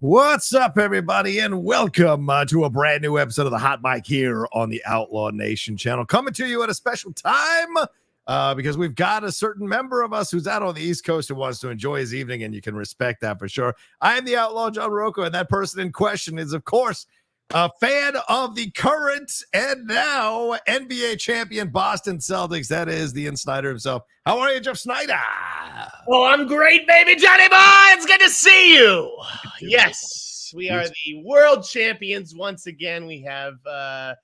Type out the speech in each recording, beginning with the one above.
What's up, everybody, and welcome to a brand new episode of the Hot Mic here on the Outlaw Nation channel. Coming to you at a special time because we've got a certain member of us who's out on the East Coast who wants to enjoy his evening, and you can respect that for sure. I am the Outlaw John Rocha, and that person in question is, of course, a fan of the current and now NBA champion Boston Celtics. That is the Sneider himself. How are you, Jeff Sneider? Oh, I'm great, baby Johnny boy. It's good to see you. Yes, we are the world champions once again. We have, I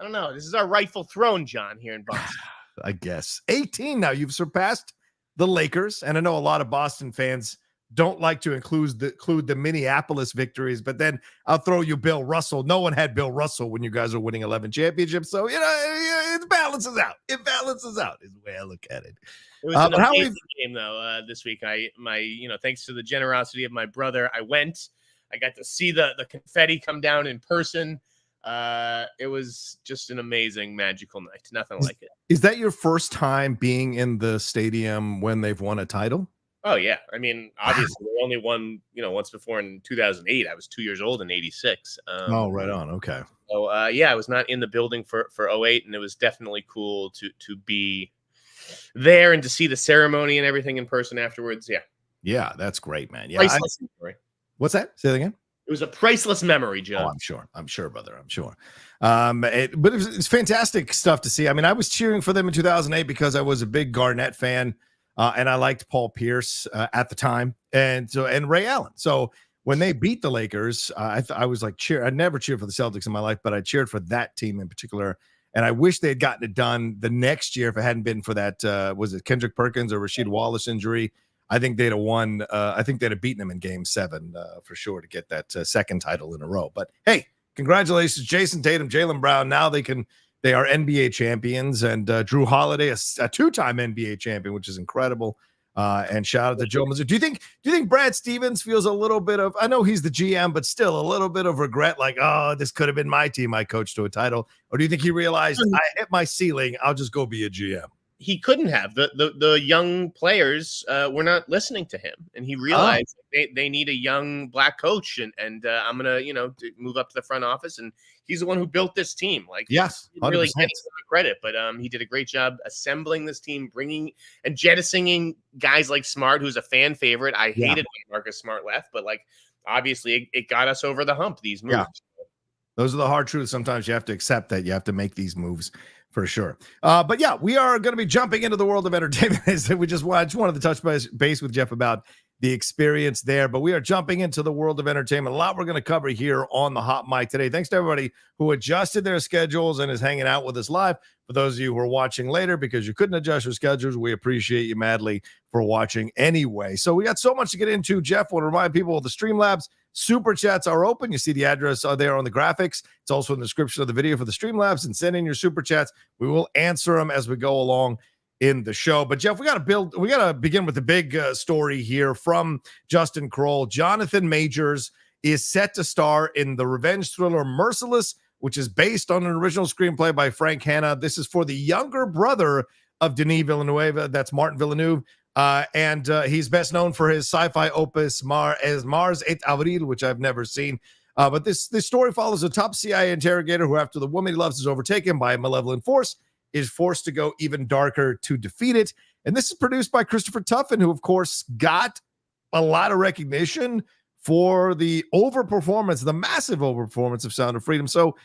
don't know, this is our rightful throne, John, here in Boston. I guess 18 now. You've surpassed the Lakers, and I know a lot of Boston fans don't like to include the Minneapolis victories, but then I'll throw you Bill Russell. No one had Bill Russell when you guys are winning 11 championships, so it balances out. It balances out is the way I look at it. It was an amazing game, though, this week. Thanks to the generosity of my brother, I got to see the confetti come down in person. It was just an amazing, magical night. Nothing like it. Is that your first time being in the stadium when they've won a title? Oh, yeah. I mean, obviously, we only won, once before in 2008. I was 2 years old in 86. Right on. Okay. So, I was not in the building for 08, and it was definitely cool to be there and to see the ceremony and everything in person afterwards. Yeah. Yeah, that's great, man. Yeah. Priceless memory. What's that? Say that again. It was a priceless memory, Joe. Oh, I'm sure, brother. I'm sure. But it's fantastic stuff to see. I mean, I was cheering for them in 2008 because I was a big Garnett fan. And I liked Paul Pierce at the time, and Ray Allen. So when they beat the Lakers, I was like I never cheered for the Celtics in my life, but I cheered for that team in particular. And I wish they had gotten it done the next year if it hadn't been for that. Was it Kendrick Perkins or Rasheed Wallace injury? I think they'd have won. I think they'd have beaten them in Game 7 for sure to get that second title in a row. But hey, congratulations, Jason Tatum, Jaylen Brown. Now they are NBA champions, and Drew Holiday, a two-time NBA champion, which is incredible. And shout out to Joe Mazzulla. Do you think Brad Stevens feels a little bit of, I know he's the GM, but still a little bit of regret, like, oh, this could have been my team I coached to a title? Or do you think he realized I hit my ceiling, I'll just go be a GM? He couldn't have. The young players were not listening to him, and he realized they need a young black coach, and I'm gonna move up to the front office, and he's the one who built this team. Like, yes, 100%. Really getting some credit, but he did a great job assembling this team, bringing and jettisoning guys like Smart, who's a fan favorite. I hated when Marcus Smart left, but like obviously it got us over the hump. These moves. Yeah. Those are the hard truths. Sometimes you have to accept that you have to make these moves. For sure. But yeah, we are going to be jumping into the world of entertainment. I just wanted to touch base with Jeff about the experience there, but we are jumping into the world of entertainment. A lot we're going to cover here on the Hot Mic today. Thanks to everybody who adjusted their schedules and is hanging out with us live. For those of you who are watching later because you couldn't adjust your schedules, we appreciate you madly for watching anyway. So we got so much to get into. Jeff, want to remind people of the Streamlabs Super Chats are open. You see the address there on the graphics. It's also in the description of the video for the Streamlabs, and send in your Super Chats. We will answer them as we go along in the show. But Jeff, we got to begin with the big story here from Justin Kroll. Jonathan Majors is set to star in the revenge thriller Merciless, which is based on an original screenplay by Frank Hanna. This is for the younger brother of Denis Villeneuve. That's Martin Villeneuve. And he's best known for his sci-fi opus Mars et Avril, which I've never seen. But this story follows a top CIA interrogator who, after the woman he loves is overtaken by a malevolent force, is forced to go even darker to defeat it. And this is produced by Christopher Tuffin, who, of course, got a lot of recognition for the massive overperformance of Sound of Freedom. So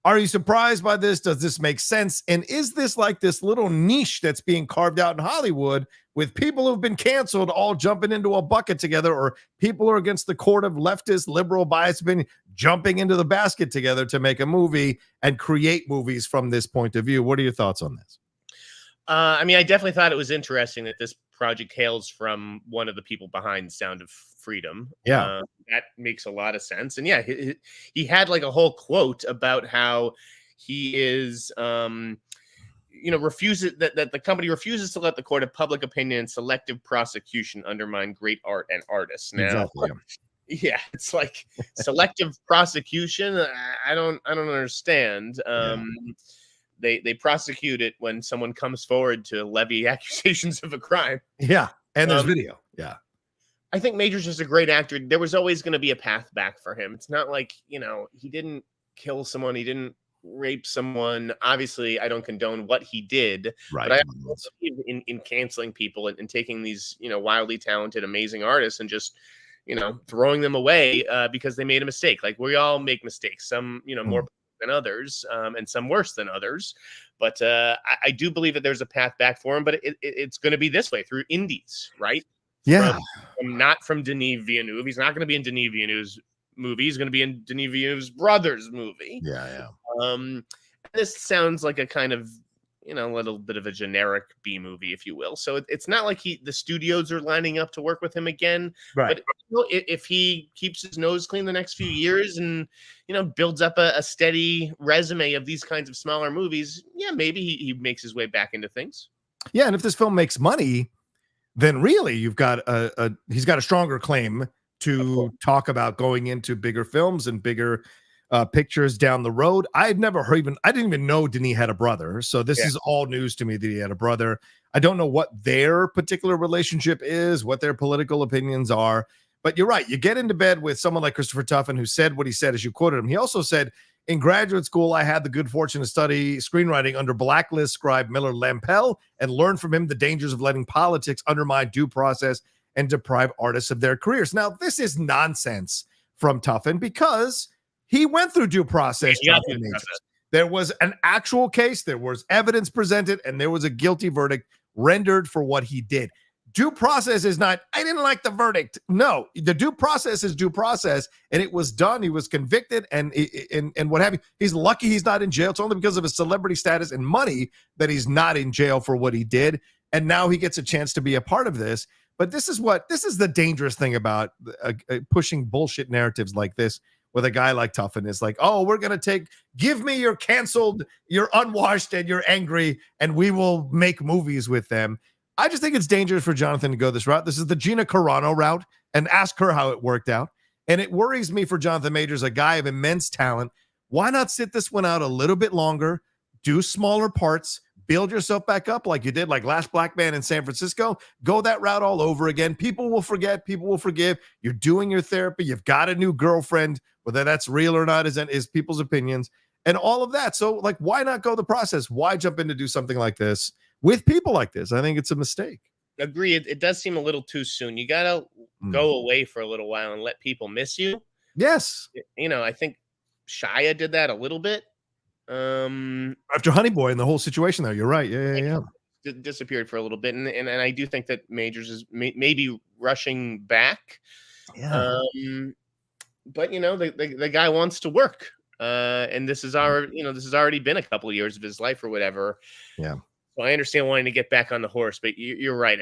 are you surprised by this? Does this make sense? And is this like this little niche that's being carved out in Hollywood with people who've been canceled all jumping into a bucket together, or people who are against the court of leftist, liberal bias opinion jumping into the basket together to make a movie and create movies from this point of view? What are your thoughts on this? I definitely thought it was interesting that this project hails from one of the people behind Sound of Freedom. Yeah. That makes a lot of sense. And yeah, he had like a whole quote about how he is, refuses that the company refuses to let the court of public opinion and selective prosecution undermine great art and artists. Now, exactly. Yeah, it's like selective prosecution. I don't understand. They prosecute it when someone comes forward to levy accusations of a crime. Yeah, and there's video. Yeah. I think Majors is a great actor. There was always going to be a path back for him. It's not like, he didn't kill someone. He didn't rape someone. Obviously, I don't condone what he did, Right. but I also believe in canceling people and taking these, wildly talented, amazing artists and just, throwing them away because they made a mistake. Like we all make mistakes, some, more than others, and some worse than others. But I do believe that there's a path back for him, but it's going to be this way through indies, right? Yeah. Not from Denis Villeneuve. He's not going to be in Denis Villeneuve's movie. He's going to be in Denis Villeneuve's brother's movie. Yeah. This sounds like a kind of, a little bit of a generic B movie, if you will. So it's not like the studios are lining up to work with him again. Right. But if he keeps his nose clean the next few years and, builds up a steady resume of these kinds of smaller movies, yeah, maybe he makes his way back into things. Yeah. And if this film makes money, then really you've got he's got a stronger claim to talk about going into bigger films and bigger pictures down the road. I didn't even know Denis had a brother. So this is all news to me that he had a brother. I don't know what their particular relationship is, what their political opinions are, but you're right. You get into bed with someone like Christopher Tuffin, who said what he said, as you quoted him. He also said, in graduate school, I had the good fortune to study screenwriting under blacklist scribe Miller Lampel and learn from him the dangers of letting politics undermine due process and deprive artists of their careers. Now, this is nonsense from Tuffin because he went through due process. There was an actual case, there was evidence presented, and there was a guilty verdict rendered for what he did. Due process is not, I didn't like the verdict. No, the due process is due process, and it was done. He was convicted, and what have you. He's lucky he's not in jail. It's only because of his celebrity status and money that he's not in jail for what he did, and now he gets a chance to be a part of this. But this is the dangerous thing about pushing bullshit narratives like this with a guy like Tuffin. Is like, oh, we're going to give me your canceled, you're unwashed, and you're angry, and we will make movies with them. I just think it's dangerous for Jonathan to go this route. This is the Gina Carano route, and ask her how it worked out. And it worries me for Jonathan Majors, a guy of immense talent. Why not sit this one out a little bit longer, do smaller parts, build yourself back up like you did, like Last Black Man in San Francisco, go that route all over again. People will forget, people will forgive. You're doing your therapy. You've got a new girlfriend, whether that's real or not is people's opinions and all of that. So like, why not go the process? Why jump in to do something like this with people like this? I think it's a mistake. Agree. It does seem a little too soon. You got to go away for a little while and let people miss you. Yes. I think Shia did that a little bit. After Honey Boy and the whole situation there, you're right. Yeah. Disappeared for a little bit. And I do think that Majors is maybe rushing back. Yeah. But the guy wants to work. And this is this has already been a couple of years of his life or whatever. Yeah. So I understand wanting to get back on the horse, but you're right.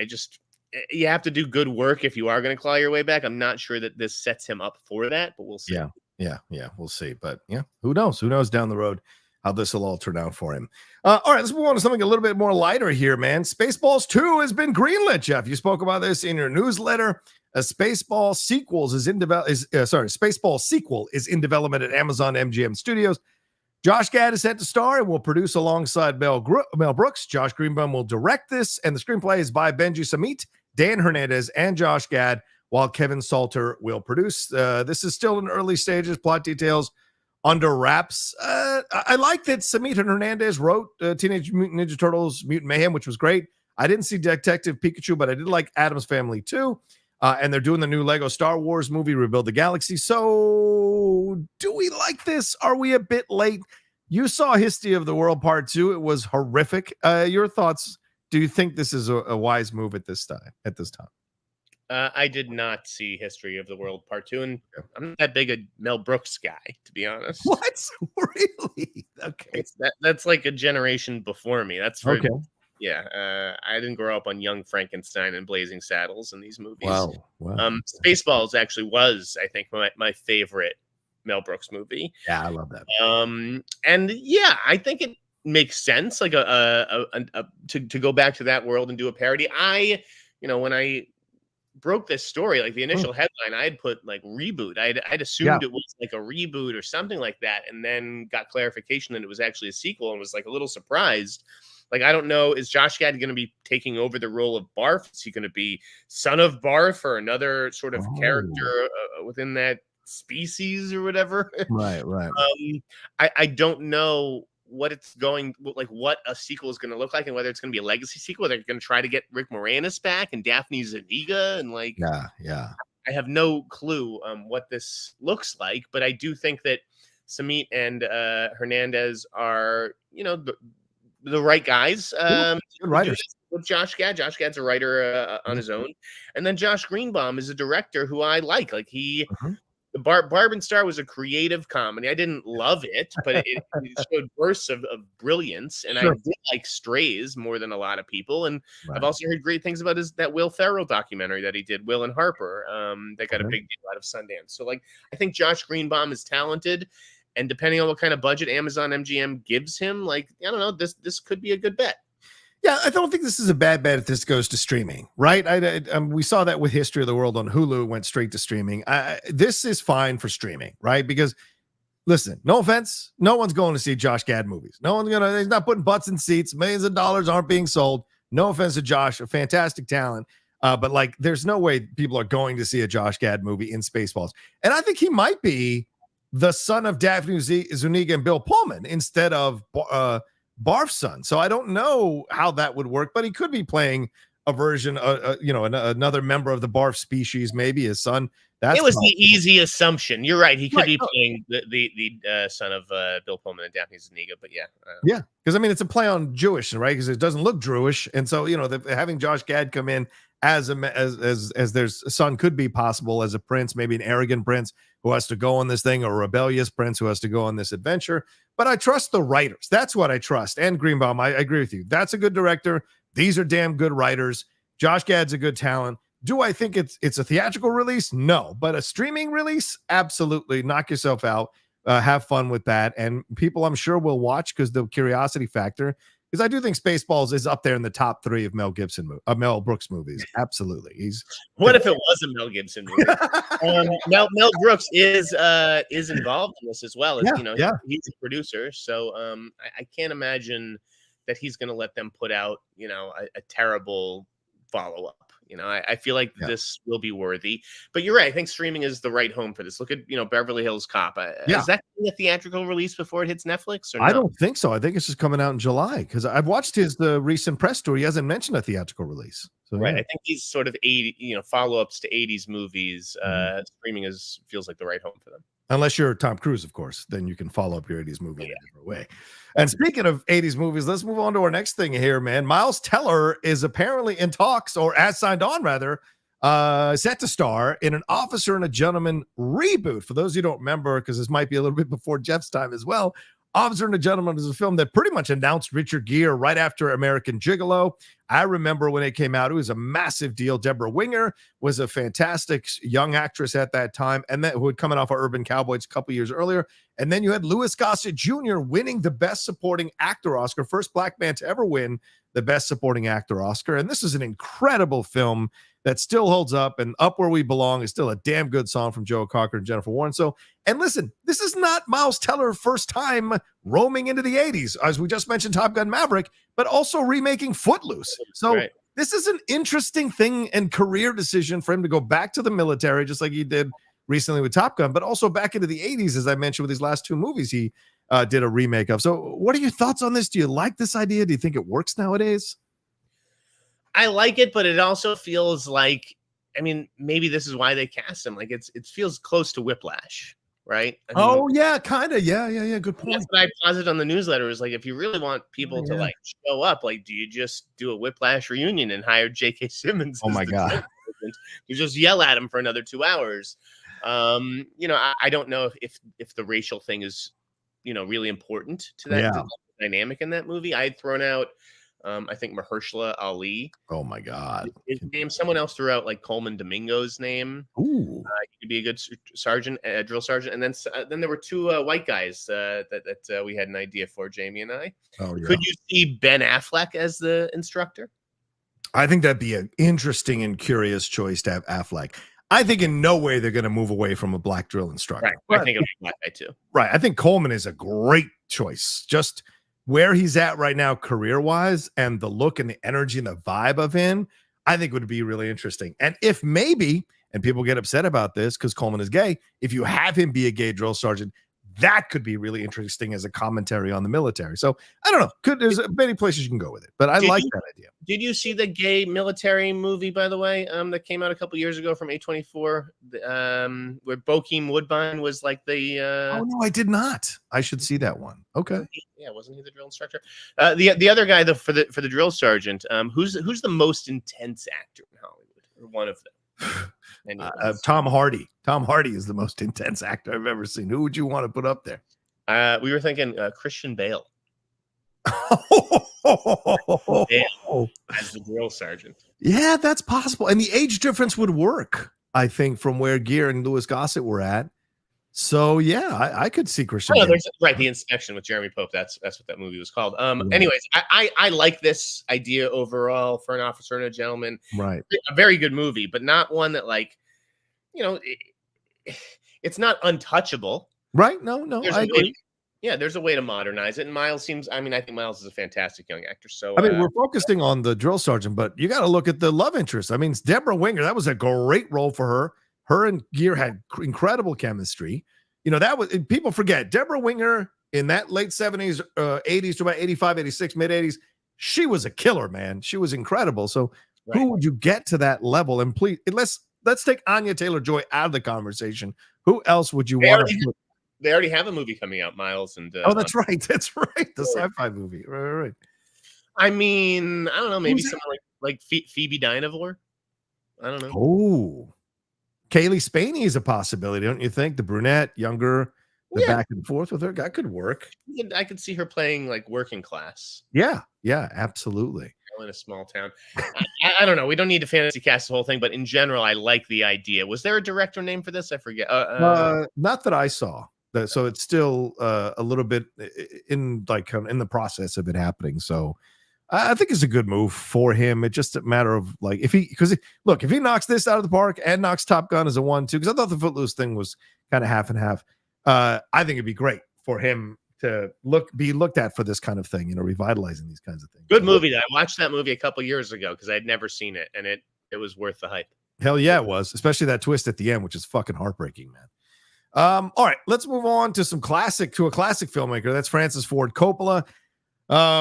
You have to do good work if you are going to claw your way back. I'm not sure that this sets him up for that, but we'll see. Yeah. We'll see. But yeah, who knows? Who knows down the road how this will all turn out for him. All right, let's move on to something a little bit more lighter here, man. Spaceballs 2 has been greenlit, Jeff. You spoke about this in your newsletter. A Spaceballs sequel is in development at Amazon MGM Studios. Josh Gad is set to star and will produce alongside Mel Brooks. Josh Greenbaum will direct this, and the screenplay is by Benji Samit, Dan Hernandez, and Josh Gad, while Kevin Salter will produce. This is still in early stages, plot details under wraps. I like that Samit and Hernandez wrote Teenage Mutant Ninja Turtles Mutant Mayhem, which was great. I didn't see Detective Pikachu, but I did like Addams Family too. And they're doing the new Lego Star Wars movie, Rebuild the Galaxy. So do we like this? Are we a bit late? You saw History of the World Part 2. It was horrific. Your thoughts? Do you think this is a wise move at this time? I did not see History of the World Part 2, and I'm not that big a Mel Brooks guy, to be honest. What? Really? Okay. That's like a generation before me. That's for, okay. Yeah. I didn't grow up on Young Frankenstein and Blazing Saddles and these movies. Wow. Spaceballs actually was, I think, my favorite Mel Brooks movie. Yeah, I love that. And yeah, I think it makes sense, like to go back to that world and do a parody. When I broke this story, like the initial headline, I had put like reboot. I'd assumed it was like a reboot or something like that, and then got clarification that it was actually a sequel and was like a little surprised. Like, I don't know, is Josh Gad going to be taking over the role of Barf? Is he going to be son of Barf or another sort of character within that species or whatever? Right. I don't know what it's going, like what a sequel is going to look like, and whether it's going to be a legacy sequel. They're going to try to get Rick Moranis back and Daphne Zuniga, and like, yeah. I have no clue what this looks like, but I do think that Samit and Hernandez are, the right guys. Good writers. With Josh Gad. Josh Gad's a writer on his own. And then Josh Greenbaum is a director who I like. Like the Barb and Star was a creative comedy. I didn't love it, but it showed bursts of brilliance. And I did like Strays more than a lot of people. And I've also heard great things about that Will Ferrell documentary that he did, Will and Harper, that got a big deal out of Sundance. So like, I think Josh Greenbaum is talented. And depending on what kind of budget Amazon MGM gives him, like, I don't know, this could be a good bet. Yeah, I don't think this is a bad bet if this goes to streaming, right? We saw that with History of the World on Hulu, went straight to streaming. This is fine for streaming, right? Because, listen, no offense, no one's going to see Josh Gad movies. He's not putting butts in seats. Millions of dollars aren't being sold. No offense to Josh, a fantastic talent. But like, there's no way people are going to see a Josh Gad movie in Spaceballs. And I think he might be the son of Daphne Zuniga and Bill Pullman instead of Barf's son. So I don't know how that would work, but he could be playing a version, another member of the Barf species, maybe his son. It was the easy assumption. You're right. He could be playing the son of Bill Pullman and Daphne Zuniga, but yeah, because I mean it's a play on Jewish, right? Because it doesn't look Jewish, and so having Josh Gad come in as their son could be possible as a prince, maybe an arrogant prince who has to go on this thing, or a rebellious prince who has to go on this adventure. But I trust the writers. That's what I trust. And Greenbaum, I agree with you. That's a good director. These are damn good writers. Josh Gad's a good talent. Do I think it's a theatrical release? No, but a streaming release, absolutely. Knock yourself out. Have fun with that, and people I'm sure will watch because the curiosity factor. Because I do think Spaceballs is up there in the top 3 of Mel Brooks movies. Absolutely. What if it was a Mel Gibson movie? Mel Brooks is involved in this as well. He's a producer, so I can't imagine that he's going to let them put out a terrible follow-up. I feel like this will be worthy, but you're right. I think streaming is the right home for this. Look at, Beverly Hills Cop. Is that a theatrical release before it hits Netflix? Or no? I don't think so. I think it's just coming out in July because I've watched the recent press tour. He hasn't mentioned a theatrical release. So, right. I think these sort of follow-ups to 80s movies, streaming feels like the right home for them. Unless you're Tom Cruise, of course, then you can follow up your 80s movie in a different way. And speaking of 80s movies, let's move on to our next thing here, man. Miles Teller is apparently in talks, or has signed on rather, set to star in An Officer and a Gentleman reboot. For those who don't remember, because this might be a little bit before Jeff's time as well, Officer and a Gentleman is a film that pretty much announced Richard Gere right after American Gigolo. I remember when it came out, it was a massive deal. Deborah Winger was a fantastic young actress at that time, and then who had come off of Urban Cowboys a couple years earlier. And then you had Louis Gossett Jr. winning the Best Supporting Actor Oscar, first black man to ever win the Best Supporting Actor Oscar. And this is an incredible film that still holds up, and Up Where We Belong is still a damn good song from Joe Cocker and Jennifer Warren. So, and listen, this is not Miles Teller's first time roaming into the 80s, as we just mentioned Top Gun Maverick, but also remaking Footloose. So This is an interesting thing and career decision for him to go back to the military, just like he did recently with Top Gun, but also back into the 80s, as I mentioned with these last 2 movies he did a remake of. So what are your thoughts on this? Do you like this idea? Do you think it works nowadays? I like it, but it also feels like, maybe this is why they cast him. Like it feels close to Whiplash, right? Yeah, kind of. Yeah. Good point. That's what I posited on the newsletter is like, if you really want people to like show up, like, do you just do a Whiplash reunion and hire J.K. Simmons? Oh my God. You just yell at him for another 2 hours. I don't know if the racial thing is, really important to that dynamic in that movie. I had thrown out, I think Mahershala Ali. Oh my God! His name. Someone else threw out like Coleman Domingo's name. Ooh, he could be a good sergeant, drill sergeant. And then there were 2 white guys that we had an idea for, Jamie and I. Oh yeah. Could you see Ben Affleck as the instructor? I think that'd be an interesting and curious choice to have Affleck. I think in no way they're going to move away from a black drill instructor. Right. I think it'll be black guy too. Right. I think Coleman is a great choice. Just where he's at right now, career wise, and the look and the energy and the vibe of him, I think would be really interesting. And if maybe, and people get upset about this because Coleman is gay, if you have him be a gay drill sergeant, that could be really interesting as a commentary on the military. So I don't know. There's many places you can go with it, but I like that idea. Did you see the gay military movie, by the way, that came out a couple years ago from A24, where Bokeem Woodbine was like the? Oh no, I did not. I should see that one. Okay. Yeah, wasn't he the drill instructor? The other guy, for the drill sergeant, who's the most intense actor in Hollywood, or one of them? Tom Hardy. Tom Hardy is the most intense actor I've ever seen. Who would you want to put up there? We were thinking Christian Bale. Bale as the drill sergeant. Yeah, that's possible. And the age difference would work, I think, from where Gere and Louis Gossett were at. So yeah, I could see Christian. Oh, right, The Inspection with Jeremy Pope. That's what that movie was called. Anyways, I like this idea overall for An Officer and a Gentleman. Right, a very good movie, but not one that, like, it's not untouchable. Right? No, I agree. There's a way to modernize it. And Miles seems. I think Miles is a fantastic young actor. So we're focusing on the drill sergeant, but you got to look at the love interest. I mean, it's Deborah Winger. That was a great role for her. Her and Gere had incredible chemistry. That was, people forget, Deborah Winger in that late 70s, 80s to about 85, 86, mid 80s, she was a killer, man. She was incredible. So who would you get to that level? And please, let's take Anya Taylor-Joy out of the conversation. Who else would you want to put? They already have a movie coming out, Miles. And oh, that's right. That's right. The sci-fi movie. Right. I don't know. Maybe someone like Phoebe Dynevor. I don't know. Oh, Kaylee Spaney is a possibility, don't you think? The brunette, younger, back and forth with her, that could work. I could see her playing like working class. Yeah, absolutely. In a small town. I don't know. We don't need to fantasy cast the whole thing, but in general, I like the idea. Was there a director name for this? I forget. Not that I saw. So it's still a little bit in the process of it happening. So I think it's a good move for him. It's just a matter of like, if he knocks this out of the park and knocks Top Gun as a 1-2, because I thought the Footloose thing was kind of half and half. I think it'd be great for him to be looked at for this kind of thing, revitalizing these kinds of things. Good movie. I watched that movie a couple years ago because I'd never seen it, and it was worth the hype. Hell yeah, it was, especially that twist at the end, which is fucking heartbreaking, man. All right, let's move on to a classic filmmaker. That's Francis Ford Coppola.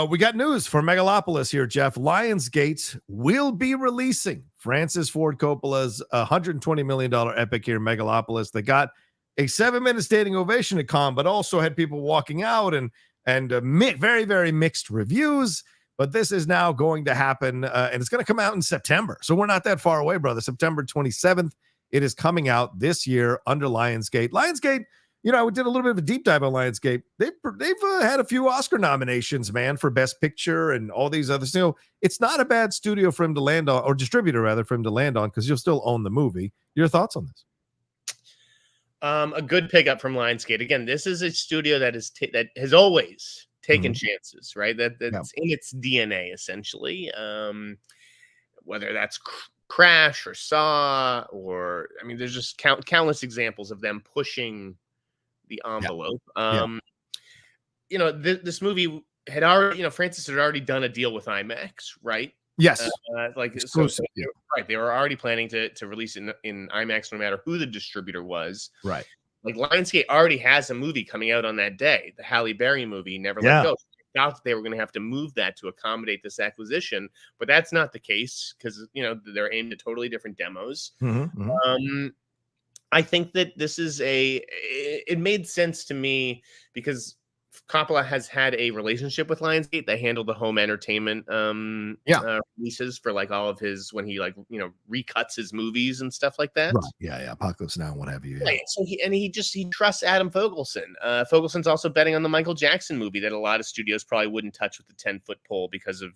We got news for Megalopolis here, Jeff. Lionsgate will be releasing Francis Ford Coppola's $120 million epic here, Megalopolis. They got a 7-minute standing ovation at Cannes, but also had people walking out and very, very mixed reviews. But this is now going to happen, and it's going to come out in September. So we're not that far away, brother. September 27th. It is coming out this year under Lionsgate. Lionsgate, we did a little bit of a deep dive on Lionsgate. They've had a few Oscar nominations, man, for Best Picture and all these others. It's not a bad studio for him to land on, or distributor rather, for him to land on, because you'll still own the movie. Your thoughts on this? A good pickup from Lionsgate. Again, this is a studio that has always taken chances, right? That's in its DNA, essentially. Whether that's Crash or Saw, or there's just countless examples of them pushing the envelope. This movie had already, Francis had already done a deal with IMAX, right? Yes. Right. They were already planning to release it in IMAX no matter who the distributor was. Right. Like Lionsgate already has a movie coming out on that day, the Halle Berry movie, Never Let Go. I thought they were going to have to move that to accommodate this acquisition, but that's not the case because, they're aimed at totally different demos. I think that this is it made sense to me because Coppola has had a relationship with Lionsgate. They handle the home entertainment releases for like all of his, when he recuts his movies and stuff like that. Right. Yeah. Apocalypse Now and what have you. Yeah. Right. So he trusts Adam Fogelson. Fogelsen's also betting on the Michael Jackson movie that a lot of studios probably wouldn't touch with the 10-foot pole because of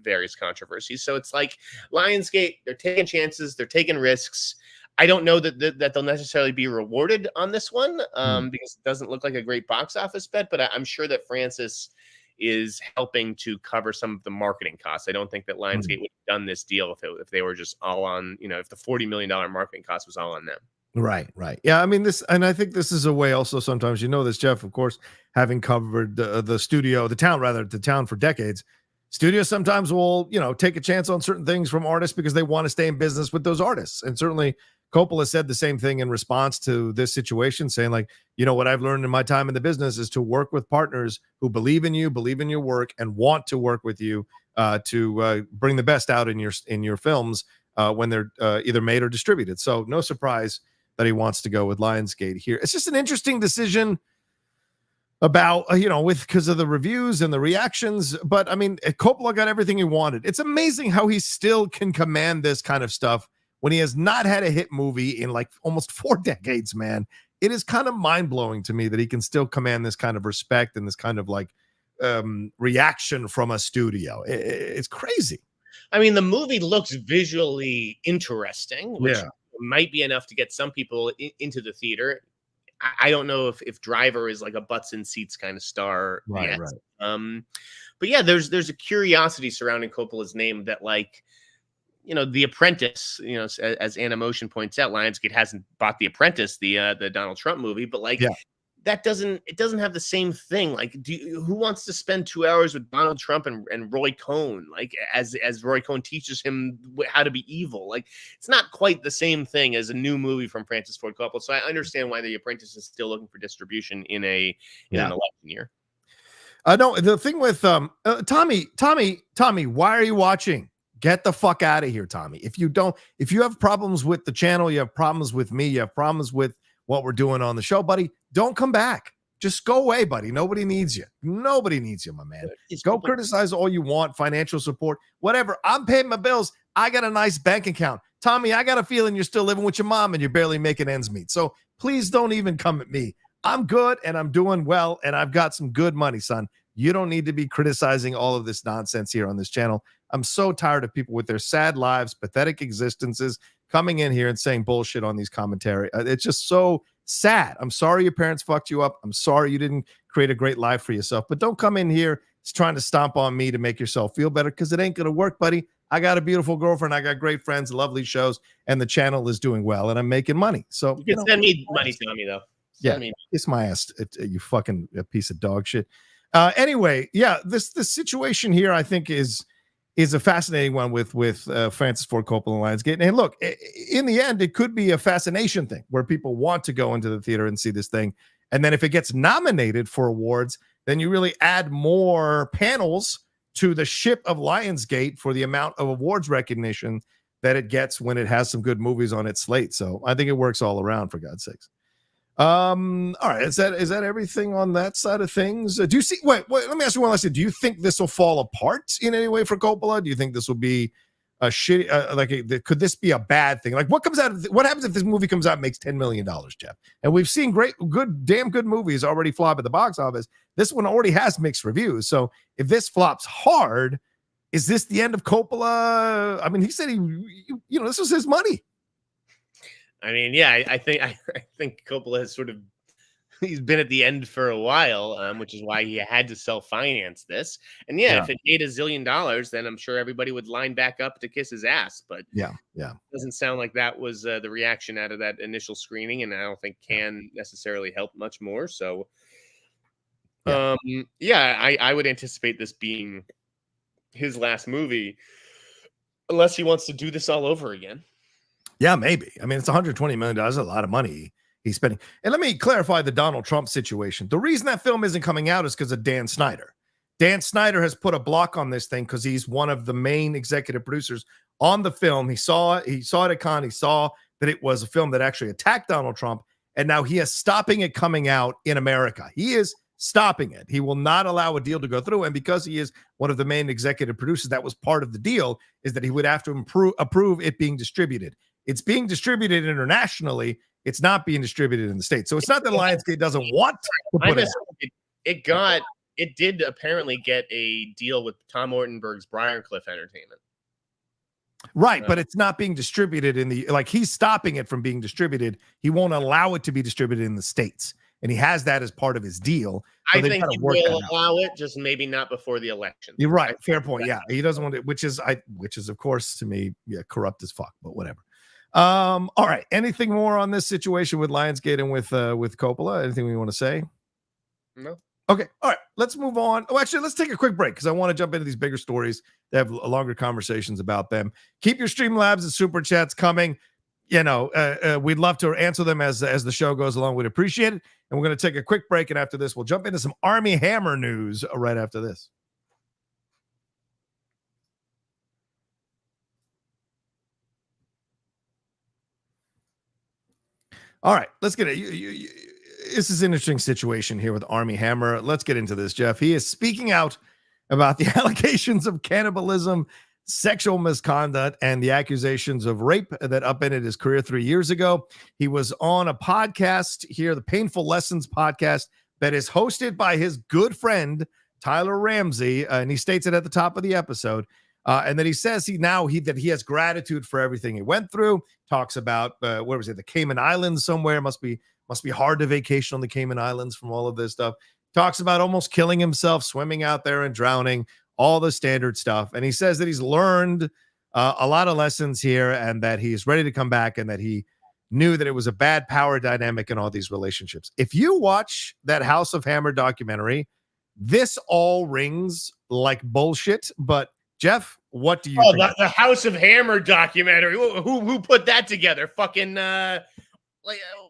various controversies. So it's like Lionsgate, they're taking chances, they're taking risks. I don't know that they'll necessarily be rewarded on this one because it doesn't look like a great box office bet, but I'm sure that Francis is helping to cover some of the marketing costs. I don't think that Lionsgate would have done this deal if they were just all on, if the $40 million marketing cost was all on them. Right, right. Yeah, I mean this, and I think this is a way also sometimes, you know this, Jeff, of course, having covered the studio, the town for decades. Studios sometimes will, take a chance on certain things from artists because they want to stay in business with those artists. And certainly Coppola said the same thing in response to this situation, saying like, what I've learned in my time in the business is to work with partners who believe in you, believe in your work, and want to work with you to bring the best out in your films when they're either made or distributed. So no surprise that he wants to go with Lionsgate here. It's just an interesting decision about, because of the reviews and the reactions. But I mean, Coppola got everything he wanted. It's amazing how he still can command this kind of stuff when he has not had a hit movie in like almost 4 decades, man. It is kind of mind blowing to me that he can still command this kind of respect and this kind of like reaction from a studio. It's crazy. I mean, the movie looks visually interesting, which might be enough to get some people into the theater. I don't know if Driver is like a butts in seats kind of star yet. Right. But yeah, there's a curiosity surrounding Coppola's name that, like, The Apprentice, as Anna Motion points out, Lionsgate hasn't bought The Apprentice, the Donald Trump movie, but like that doesn't have the same thing. Like, who wants to spend 2 hours with Donald Trump and Roy Cohn, like as Roy Cohn teaches him how to be evil? Like, it's not quite the same thing as a new movie from Francis Ford Coppola. So I understand why The Apprentice is still looking for distribution in an election year. No, the thing with Tommy, why are you watching? Get the fuck out of here, Tommy. If you have problems with the channel, you have problems with me, you have problems with what we're doing on the show, buddy, don't come back. Just go away, buddy. Nobody needs you. Nobody needs you, my man. Go criticize all you want, financial support, whatever. I'm paying my bills. I got a nice bank account. Tommy, I got a feeling you're still living with your mom and you're barely making ends meet. So please don't even come at me. I'm good and I'm doing well and I've got some good money, son. You don't need to be criticizing all of this nonsense here on this channel. I'm so tired of people with their sad lives, pathetic existences, coming in here and saying bullshit on these commentary. It's just so sad. I'm sorry your parents fucked you up. I'm sorry you didn't create a great life for yourself. But don't come in here trying to stomp on me to make yourself feel better, because it ain't going to work, buddy. I got a beautiful girlfriend. I got great friends, lovely shows, and the channel is doing well, and I'm making money. So you can send me money, Tommy, though. Kiss my ass, you fucking piece of dog shit. Anyway, this situation here, I think, is a fascinating one with Francis Ford Coppola and Lionsgate. And look, in the end, it could be a fascination thing where people want to go into the theater and see this thing. And then if it gets nominated for awards, then you really add more panels to the ship of Lionsgate for the amount of awards recognition that it gets when it has some good movies on its slate. So I think it works all around, for God's sakes. All right. Is that everything on that side of things? Do you see? Wait. Let me ask you one last thing. Do you think this will fall apart in any way for Coppola? Do you think this will be a shitty? Could this be a bad thing? Like, what happens if this movie comes out and makes $10 million, Jeff? And we've seen damn good movies already flop at the box office. This one already has mixed reviews. So if this flops hard, is this the end of Coppola? I mean, he said this was his money. I mean, I think Coppola has he's been at the end for a while, which is why he had to self-finance this. And if it made $1 zillion, then I'm sure everybody would line back up to kiss his ass. But it doesn't sound like that was the reaction out of that initial screening, and I don't think can necessarily help much more. So, I would anticipate this being his last movie, unless he wants to do this all over again. Yeah, maybe. I mean, it's $120 million. That's a lot of money he's spending. And let me clarify the Donald Trump situation. The reason that film isn't coming out is because of Dan Sneider. Dan Sneider has put a block on this thing because he's one of the main executive producers on the film. He saw it at Cannes. He saw that it was a film that actually attacked Donald Trump. And now he is stopping it coming out in America. He is stopping it. He will not allow a deal to go through. And because he is one of the main executive producers, that was part of the deal, is that he would have to approve it being distributed. It's being distributed internationally. It's not being distributed in the States. So it's not that Lionsgate doesn't want to put it out. It did apparently get a deal with Tom Ortenberg's Briarcliff Entertainment. Right, but it's not being distributed he's stopping it from being distributed. He won't allow it to be distributed in the States. And he has that as part of his deal. So I think he will allow it, just maybe not before the election. You're right. Fair point. Yeah. He doesn't want it, which is of course to me, corrupt as fuck, but whatever. All right. Anything more on this situation with Lionsgate and with Coppola? Anything we want to say? No. Okay. All right. Let's move on. Oh, actually, let's take a quick break because I want to jump into these bigger stories that have longer conversations about them. Keep your Streamlabs and Super Chats coming. We'd love to answer them as the show goes along. We'd appreciate it. And we're going to take a quick break. And after this, we'll jump into some Armie Hammer news right after this. All right, let's get it. This is an interesting situation here with Armie Hammer. Let's get into this, Jeff. He is speaking out about the allegations of cannibalism, sexual misconduct, and the accusations of rape that upended his career 3 years ago. He was on a podcast here, the Painful Lessons podcast, that is hosted by his good friend, Tyler Ramsey. And he states it at the top of the episode. And then he says that he has gratitude for everything he went through. Talks about where was it? The Cayman Islands somewhere. Must be hard to vacation on the Cayman Islands from all of this stuff. Talks about almost killing himself, swimming out there and drowning, all the standard stuff. And he says that he's learned a lot of lessons here, and that he's ready to come back, and that he knew that it was a bad power dynamic in all these relationships. If you watch that House of Hammer documentary, this all rings like bullshit, but Jeff, what do you think? The House of Hammer documentary. Who put that together? Fucking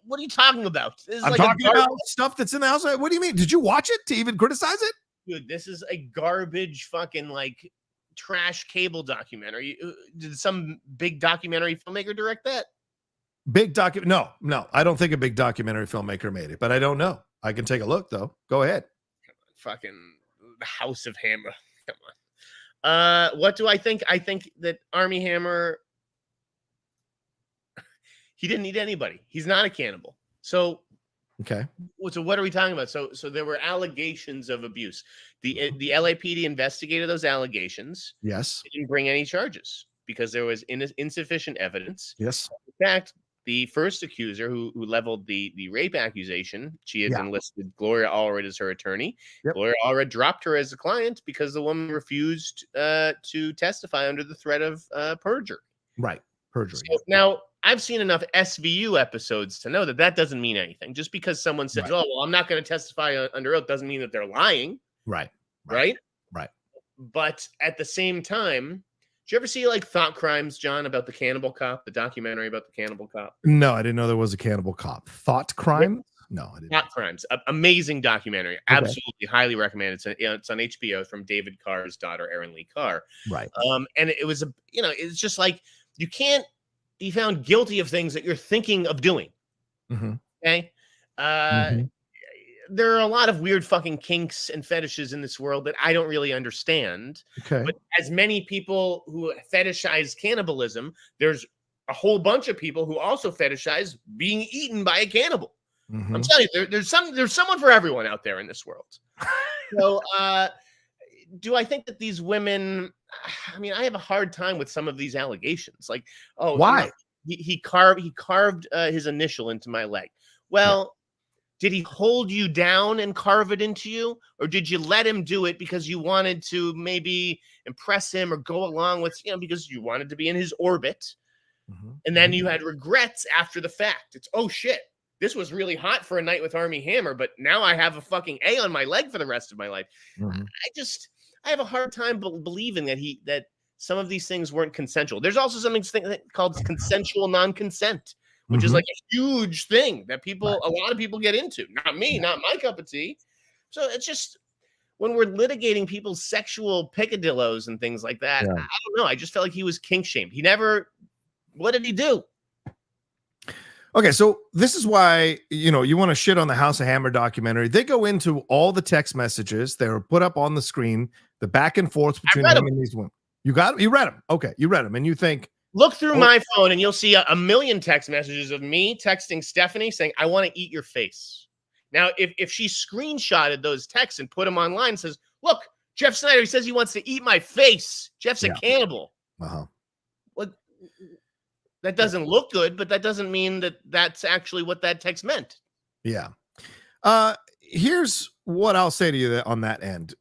what are you talking about? I'm talking about stuff that's in the house. What do you mean? Did you watch it to even criticize it? Dude, this is a garbage fucking trash cable documentary. Did some big documentary filmmaker direct that? No, I don't think a big documentary filmmaker made it, but I don't know. I can take a look though. Go ahead. Fucking the House of Hammer. Come on. What do I think? I think that Armie Hammer, he didn't need anybody. He's not a cannibal. So, okay. So what are we talking about? So there were allegations of abuse. The LAPD investigated those allegations. Yes. They didn't bring any charges because there was insufficient evidence. Yes. In fact, the first accuser who leveled the rape accusation, she had enlisted Gloria Allred as her attorney. Yep. Gloria Allred dropped her as a client because the woman refused to testify under the threat of perjury. Right, perjury. So now, I've seen enough SVU episodes to know that doesn't mean anything. Just because someone says, "Oh, well, I'm not going to testify under oath," doesn't mean that they're lying. Right. But at the same time, did you ever see Thought Crimes, John, about the Cannibal Cop, the documentary about the Cannibal Cop? No, I didn't know there was a Cannibal Cop. Thought Crime? No, I didn't. Thought Crimes, amazing documentary. Okay. Absolutely, highly recommended. It's on HBO from David Carr's daughter, Erin Lee Carr. Right. And it was it's just you can't be found guilty of things that you're thinking of doing. Mm-hmm. Okay. There are a lot of weird fucking kinks and fetishes in this world that I don't really understand. Okay. But as many people who fetishize cannibalism, there's a whole bunch of people who also fetishize being eaten by a cannibal. Mm-hmm. I'm telling you, there's someone for everyone out there in this world. So, do I think that these women? I mean, I have a hard time with some of these allegations. Why? He carved his initial into my leg. Well, did he hold you down and carve it into you, or did you let him do it because you wanted to maybe impress him or go along with because you wanted to be in his orbit, and then you had regrets after the fact? It's shit. This was really hot for a night with Armie Hammer, but now I have a fucking A on my leg for the rest of my life. I have a hard time believing that some of these things weren't consensual. There's also something called consensual non-consent, which is a huge thing that a lot of people get into. Not me, not my cup of tea. So it's just when we're litigating people's sexual picadillos and things like that, I don't know. I just felt like he was kink shamed. What did he do? Okay, so this is why, you want to shit on the House of Hammer documentary. They go into all the text messages that are put up on the screen, the back and forth between him and these women. You got them? You read them. Okay, you read them. And you think... Look through my phone and you'll see a million text messages of me texting Stephanie saying, "I want to eat your face." Now, if she screenshotted those texts and put them online and says, "Look, Jeff Sneider, he says he wants to eat my face. Jeff's a cannibal." What? That doesn't look good, but that doesn't mean that that's actually what that text meant. Yeah. Here's what I'll say to you on that end.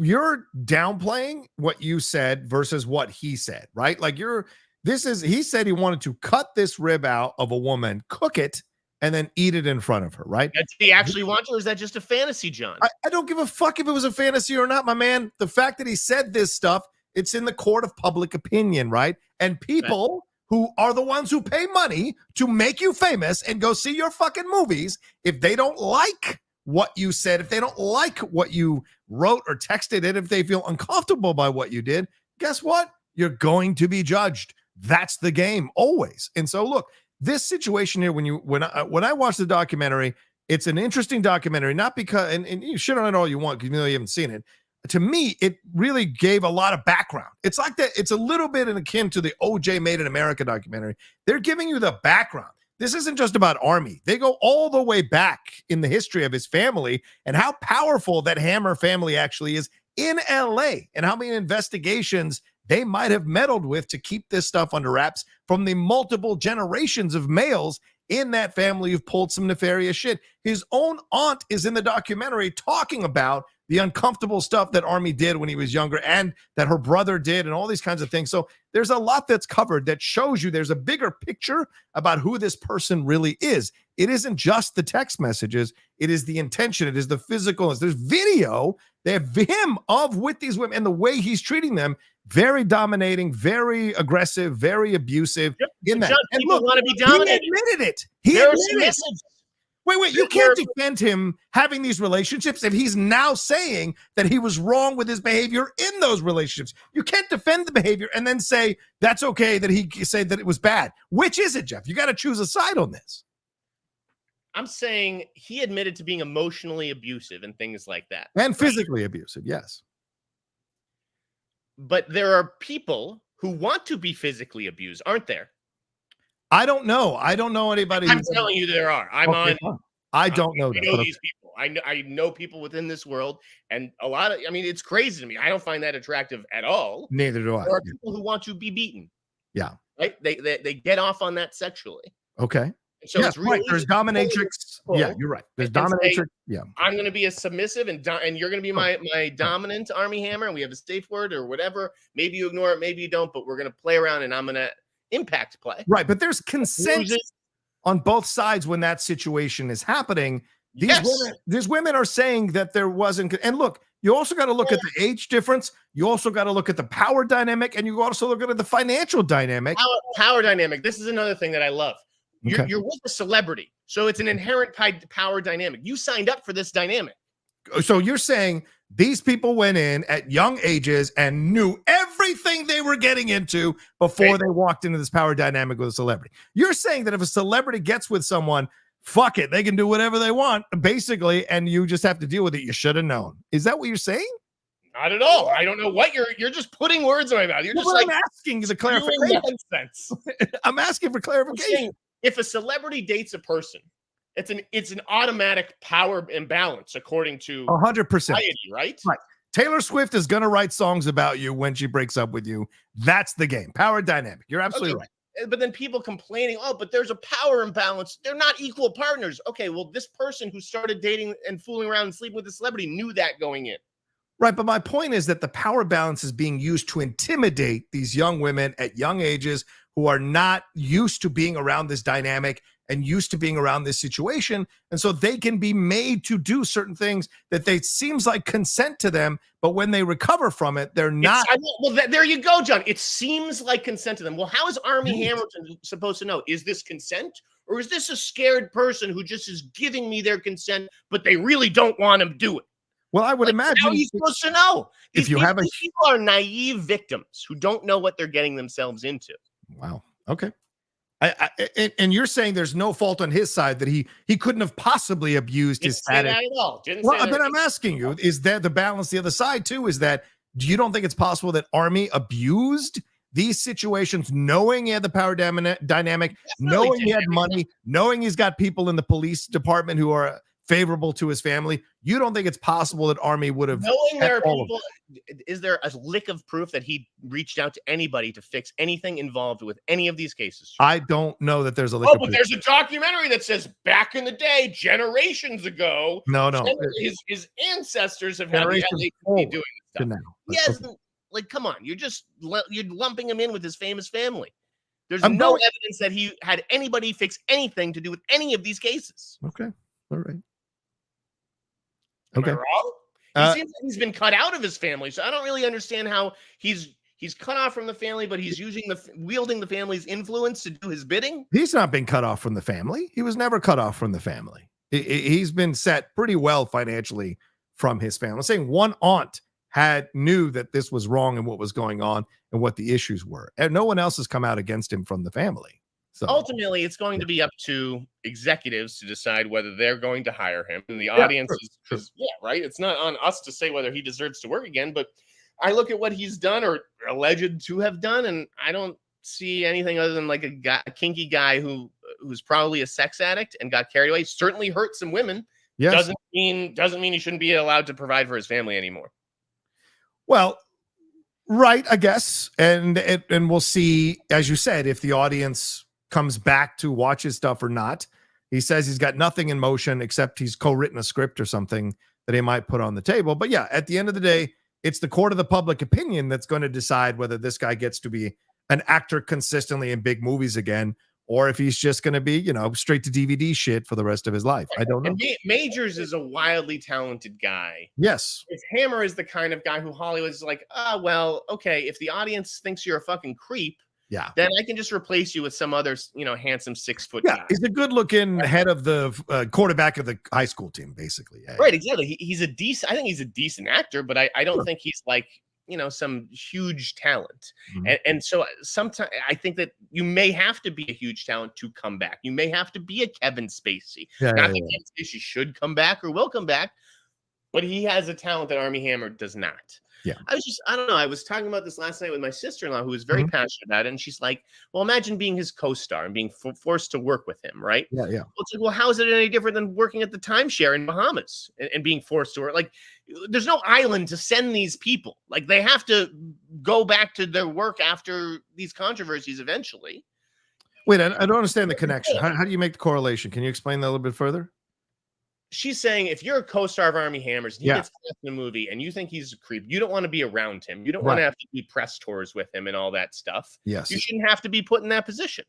You're downplaying what you said versus what he said, right? Like you're He said he wanted to cut this rib out of a woman, cook it, and then eat it in front of her, right? Did he actually want to, or is that just a fantasy, John? I don't give a fuck if it was a fantasy or not, my man. The fact that he said this stuff, it's in the court of public opinion, right? And people who are the ones who pay money to make you famous and go see your fucking movies, if they don't like what you said, if they don't like what you wrote or texted, and if they feel uncomfortable by what you did, guess what? You're going to be judged. That's the game, always. And so, look, this situation here, when I watched the documentary, it's an interesting documentary, not because, and you shit on it all you want, because you know you haven't seen it. To me, it really gave a lot of background. It's like that. It's a little bit akin to the OJ Made in America documentary. They're giving you the background. This isn't just about Armie. They go all the way back in the history of his family and how powerful that Hammer family actually is in LA and how many investigations they might have meddled with to keep this stuff under wraps from the multiple generations of males in that family who've pulled some nefarious shit. His own aunt is in the documentary talking about the uncomfortable stuff that Armie did when he was younger and that her brother did and all these kinds of things. So there's a lot that's covered that shows you there's a bigger picture about who this person really is. It isn't just the text messages. It is the intention. It is the physical. There's video. They have him with these women and the way he's treating them. Very dominating, very aggressive, very abusive. Yep. In that. John, and people look, want to be dominated. He admitted it. He admitted it. Wait, you There- can't defend him having these relationships if he's now saying that he was wrong with his behavior in those relationships. You can't defend the behavior and then say that's okay that he said that it was bad. Which is it, Jeff? You got to choose a side on this. I'm saying he admitted to being emotionally abusive and things like that. And physically abusive, yes. But there are people who want to be physically abused, aren't there? I don't know. I don't know anybody. I'm telling you there are. I'm okay, on. I don't know I that. know these people. I know people within this world, and a lot of. I mean, it's crazy to me. I don't find that attractive at all. Neither do I. There are people who want to be beaten. Yeah. Right. They get off on that sexually. Okay. So yes, it's really right. There's dominatrix. Yeah, you're right. There's dominatrix. Yeah. I'm going to be a submissive, and you're going to be my dominant Armie Hammer, and we have a safe word or whatever. Maybe you ignore it, maybe you don't, but we're going to play around, and I'm going to impact play. Right, but there's consent on both sides when that situation is happening. These women are saying that there wasn't. And look, you also got to look at the age difference. You also got to look at the power dynamic, and you also look at the financial dynamic. Power dynamic. This is another thing that I love. You're with a celebrity, so it's an inherent power dynamic. You signed up for this dynamic. So you're saying these people went in at young ages and knew everything they were getting into before they walked into this power dynamic with a celebrity. You're saying that if a celebrity gets with someone, fuck it, they can do whatever they want, basically, and you just have to deal with it. You should have known. Is that what you're saying? Not at all. I don't know what you're just putting words in my mouth. You're just I'm asking is a clarification. I'm asking for clarification. If a celebrity dates a person, it's an automatic power imbalance according to 100%, society, right? Right. Taylor Swift is going to write songs about you when she breaks up with you. That's the game. Power dynamic. You're absolutely right. But then people complaining, but there's a power imbalance. They're not equal partners. Okay, well, this person who started dating and fooling around and sleeping with the celebrity knew that going in. Right, but my point is that the power balance is being used to intimidate these young women at young ages who are not used to being around this dynamic and used to being around this situation. And so they can be made to do certain things that they seems like consent to them, but when they recover from it, they're not. There you go, John. It seems like consent to them. Well, how is Armie Hammer supposed to know? Is this consent? Or is this a scared person who just is giving me their consent, but they really don't want to do it? Well, I would imagine. How are you supposed to know? These people are naive victims who don't know what they're getting themselves into. Wow. Okay. And you're saying there's no fault on his side that he couldn't have possibly abused his status. Didn't say that at all. Well, but I'm asking you, is that the balance the other side too? Is that you don't think it's possible that Armie abused these situations, knowing he had the power dynamic, knowing he had money, knowing he's got people in the police department who are favorable to his family? You don't think it's possible that Armie would have knowing there are people? Is there a lick of proof that he reached out to anybody to fix anything involved with any of these cases? I don't know that there's a lick of proof. There's a documentary that says back in the day, generations ago, no, his ancestors have had the LAPD doing this stuff. Yes, like come on, you're lumping him in with his famous family. There's no evidence that he had anybody fix anything to do with any of these cases. Okay. All right. Am I wrong? He seems like he's been cut out of his family, so I don't really understand how he's cut off from the family, but he's wielding the family's influence to do his bidding. He's not been cut off from the family. He was never cut off from the family. He's been set pretty well financially from his family. I'm saying one aunt knew that this was wrong and what was going on and what the issues were, and no one else has come out against him from the family. So ultimately, it's going to be up to executives to decide whether they're going to hire him, and the audience is right. It's not on us to say whether he deserves to work again, but I look at what he's done or alleged to have done, and I don't see anything other than like a kinky guy who's probably a sex addict and got carried away. Certainly hurt some women. Yes. Doesn't mean he shouldn't be allowed to provide for his family anymore. Well, right, I guess, and we'll see, as you said, if the audience comes back to watch his stuff or not. He says he's got nothing in motion except he's co-written a script or something that he might put on the table. But yeah, at the end of the day, it's the court of the public opinion that's going to decide whether this guy gets to be an actor consistently in big movies again, or if he's just going to be, straight to DVD shit for the rest of his life. I don't know. And Majors is a wildly talented guy. Yes. If Hammer is the kind of guy who Hollywood's like, well, okay, if the audience thinks you're a fucking creep, then I can just replace you with some other, handsome 6 foot guy. He's a good looking head of the quarterback of the high school team, basically. Right, exactly. I think he's a decent actor, but I don't think he's like, some huge talent. Mm-hmm. And so sometimes I think that you may have to be a huge talent to come back. You may have to be a Kevin Spacey. Not that Kevin Spacey should come back or will come back, but he has a talent that Armie Hammer does not. Yeah. I don't know. I was talking about this last night with my sister-in-law who was very passionate about it. And she's like, well, imagine being his co-star and being forced to work with him. Right. Yeah. Well, it's like, well, how is it any different than working at the timeshare in Bahamas and being forced to work? Like, there's no island to send these people. Like, they have to go back to their work after these controversies eventually. Wait, I don't understand the connection. How do you make the correlation? Can you explain that a little bit further? She's saying if you're a co-star of Armie Hammer's and he gets cast in a movie and you think he's a creep, you don't want to be around him. You don't want to have to do press tours with him and all that stuff. Yes. You shouldn't have to be put in that position.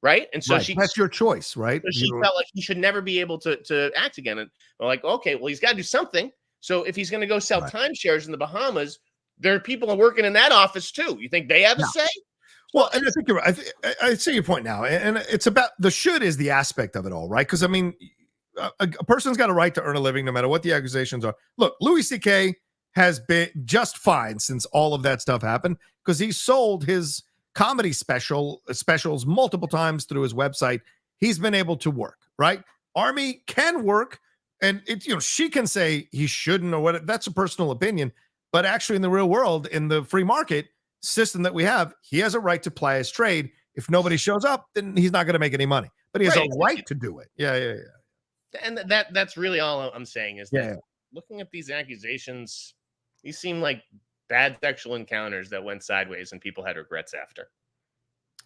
Right. And so that's your choice, right? So she felt like he should never be able to act again. And we're like, okay, well, he's got to do something. So if he's going to go sell timeshares in the Bahamas, there are people working in that office too. You think they have a say? Well, and I think you're right. I see your point now. And it's about the should is the aspect of it all, right? Because I mean, a person's got a right to earn a living no matter what the accusations are. Look, Louis C.K. has been just fine since all of that stuff happened because he sold his comedy specials multiple times through his website. He's been able to work, right? Armie can work, and she can say he shouldn't or what. That's a personal opinion, but actually in the real world, in the free market system that we have, he has a right to ply his trade. If nobody shows up, then he's not going to make any money, but he has a right to do it. Yeah. And that's really all I'm saying is that looking at these accusations, these seem like bad sexual encounters that went sideways and people had regrets after.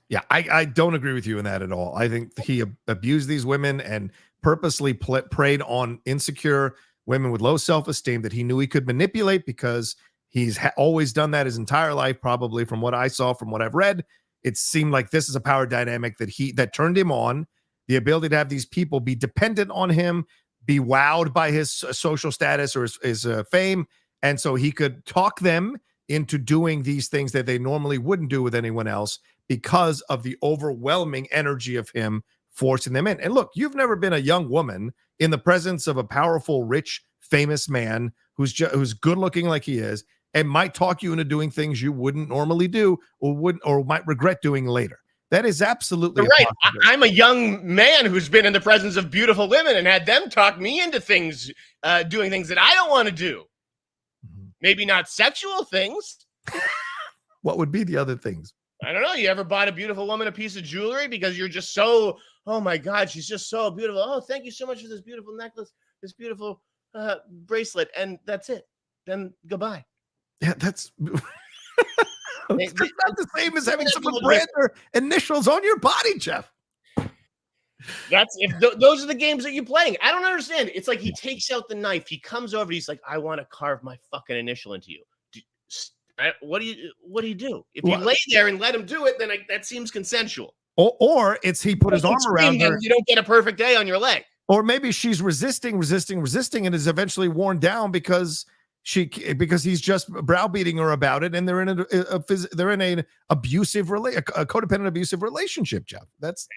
Yeah, I don't agree with you in that at all. I think he abused these women and purposely preyed on insecure women with low self-esteem that he knew he could manipulate because he's always done that his entire life, probably from what I saw, from what I've read. It seemed like this is a power dynamic that turned him on. The ability to have these people be dependent on him, be wowed by his social status or his fame. And so he could talk them into doing these things that they normally wouldn't do with anyone else because of the overwhelming energy of him forcing them in. And look, you've never been a young woman in the presence of a powerful, rich, famous man who's good looking like he is and might talk you into doing things you wouldn't normally do or might regret doing later. That is absolutely right. I'm a young man who's been in the presence of beautiful women and had them talk me into things, doing things that I don't want to do. Maybe not sexual things. What would be the other things? I don't know. You ever bought a beautiful woman a piece of jewelry because you're just so, oh my God, she's just so beautiful. Oh, thank you so much for this beautiful necklace, this beautiful bracelet. And that's it. Then goodbye. Yeah, that's... It's not the same as having someone brand their initials on your body, Jeff. Those are the games that you're playing. I don't understand. It's like he takes out the knife. He comes over. He's like, I want to carve my fucking initial into you. Right? What do you do? If you lay there and let him do it, then that seems consensual. Or it's he put his arm around her. You don't get a perfect A on your leg. Or maybe she's resisting, and is eventually worn down because he's just browbeating her about it, and they're in an abusive a codependent abusive relationship, Jeff. That's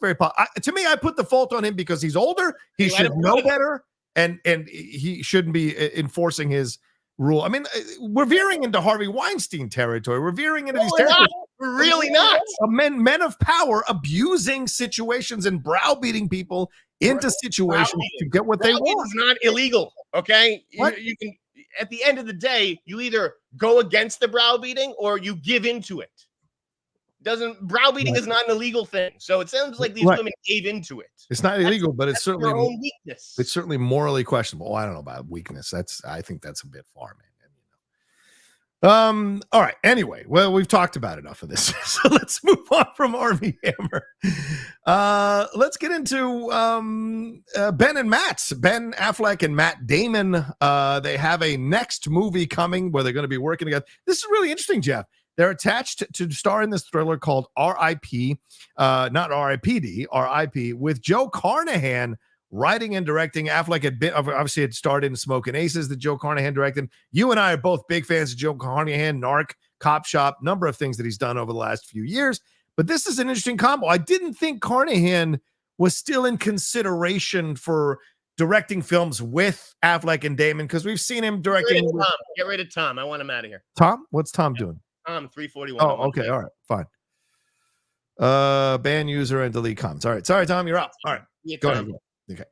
very to me. I put the fault on him because he's older. He should know better, and he shouldn't be enforcing his rule. I mean, we're veering into Harvey Weinstein territory. We're veering into these territories. We're really not. Men of power abusing situations and browbeating people into situations to get what they want. It's not illegal, okay? You can. At the end of the day, you either go against the browbeating or you give into it. Browbeating is not an illegal thing. So it sounds like these women gave into it. It's not illegal, but it's certainly their own weakness. It's certainly morally questionable. I don't know about weakness. I think that's a bit far, man. All right. Anyway, well, we've talked about enough of this. So let's move on from Armie Hammer. Let's get into Ben Affleck and Matt Damon. They have a next movie coming where they're going to be working together. This is really interesting, Jeff. They're attached to star in this thriller called R.I.P. Not R.I.P.D. R.I.P. with Joe Carnahan writing and directing. Affleck had starred in Smoking Aces that Joe Carnahan directed. You and I are both big fans of Joe Carnahan, Narc, Cop Shop, number of things that he's done over the last few years. But this is an interesting combo. I didn't think Carnahan was still in consideration for directing films with Affleck and Damon because we've seen him directing. Get rid of Tom. I want him out of here. Tom? What's Tom doing? Tom 341. Oh, okay. All right. Fine. Ban user and delete comments. All right. Sorry, Tom. You're out. All right. Go ahead. Okay.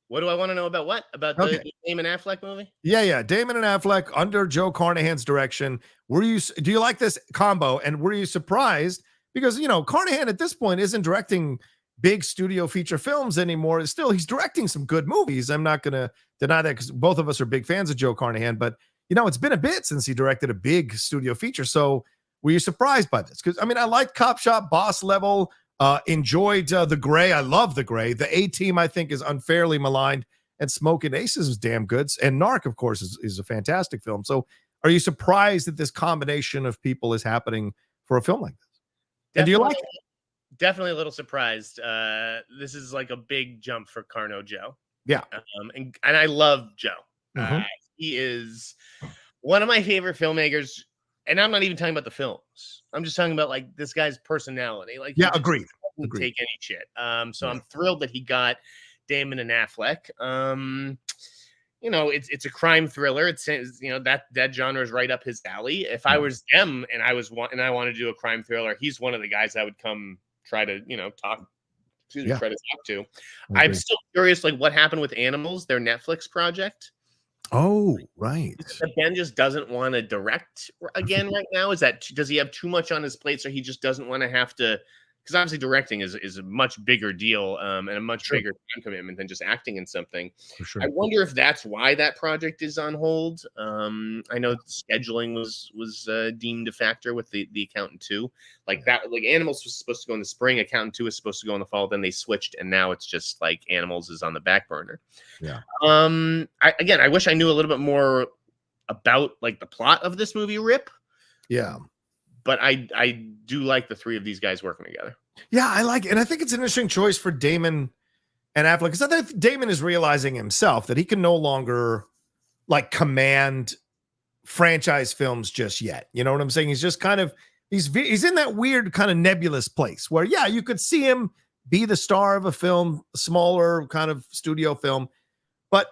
What do I want to know about what? About the Damon Affleck movie? Yeah. Damon and Affleck under Joe Carnahan's direction. Do you like this combo? And were you surprised? Because, Carnahan at this point isn't directing big studio feature films anymore. He's directing some good movies. I'm not going to deny that because both of us are big fans of Joe Carnahan. But, it's been a bit since he directed a big studio feature. So were you surprised by this? Because, I liked Cop Shop, Boss Level. Enjoyed The Gray. I love The Gray. The A-Team, I think, is unfairly maligned, and Smoking Aces is damn good. And Narc, of course, is a fantastic film. So are you surprised that this combination of people is happening for a film like this? And do you like it? Definitely a little surprised. This is like a big jump for Carno Joe. Yeah. And I love Joe. Mm-hmm. He is one of my favorite filmmakers. And I'm not even talking about the films. I'm just talking about like this guy's personality. Like, agreed. Take any shit. So I'm thrilled that he got Damon and Affleck. It's a crime thriller. It's that genre is right up his alley. If I was them and I wanted to do a crime thriller, he's one of the guys I would come try to talk. Try to talk to. I'm still curious, like what happened with Animals, their Netflix project. Oh, right. Ben just doesn't want to direct again right now. Does he have too much on his plate, so he just doesn't want to have to? Because obviously directing is a much bigger deal and a much bigger time commitment than just acting in something. For sure. I wonder if that's why that project is on hold. I know scheduling was deemed a factor with the Accountant 2. Like that, like Animals was supposed to go in the spring, Accountant 2 was supposed to go in the fall, then they switched, and now it's just like Animals is on the back burner. Yeah. I wish I knew a little bit more about like the plot of this movie, Rip. Yeah. But I do like the three of these guys working together. Yeah, I like it. And I think it's an interesting choice for Damon and Affleck. Because I think Damon is realizing himself that he can no longer like command franchise films just yet. You know what I'm saying? He's just kind of, he's in that weird kind of nebulous place where, yeah, you could see him be the star of a film, smaller kind of studio film. But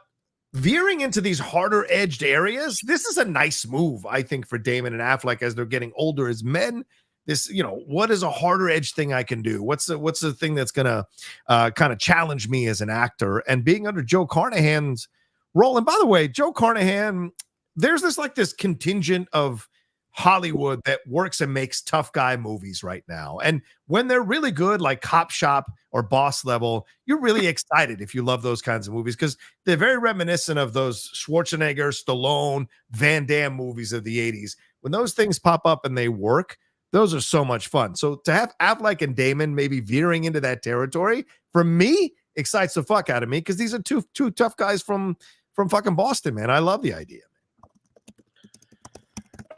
veering into these harder edged areas, this is a nice move, I think, for Damon and Affleck as they're getting older as men. This, what is a harder edge thing I can do? What's the thing that's gonna kind of challenge me as an actor? And being under Joe Carnahan's role. And by the way, Joe Carnahan, there's this contingent of Hollywood that works and makes tough guy movies right now. And when they're really good, like Cop Shop or Boss Level, you're really excited if you love those kinds of movies because they're very reminiscent of those Schwarzenegger, Stallone, Van Damme movies of the 80s. When those things pop up and they work, those are so much fun. So to have Affleck and Damon maybe veering into that territory, for me, excites the fuck out of me because these are two tough guys from fucking Boston, man. I love the idea.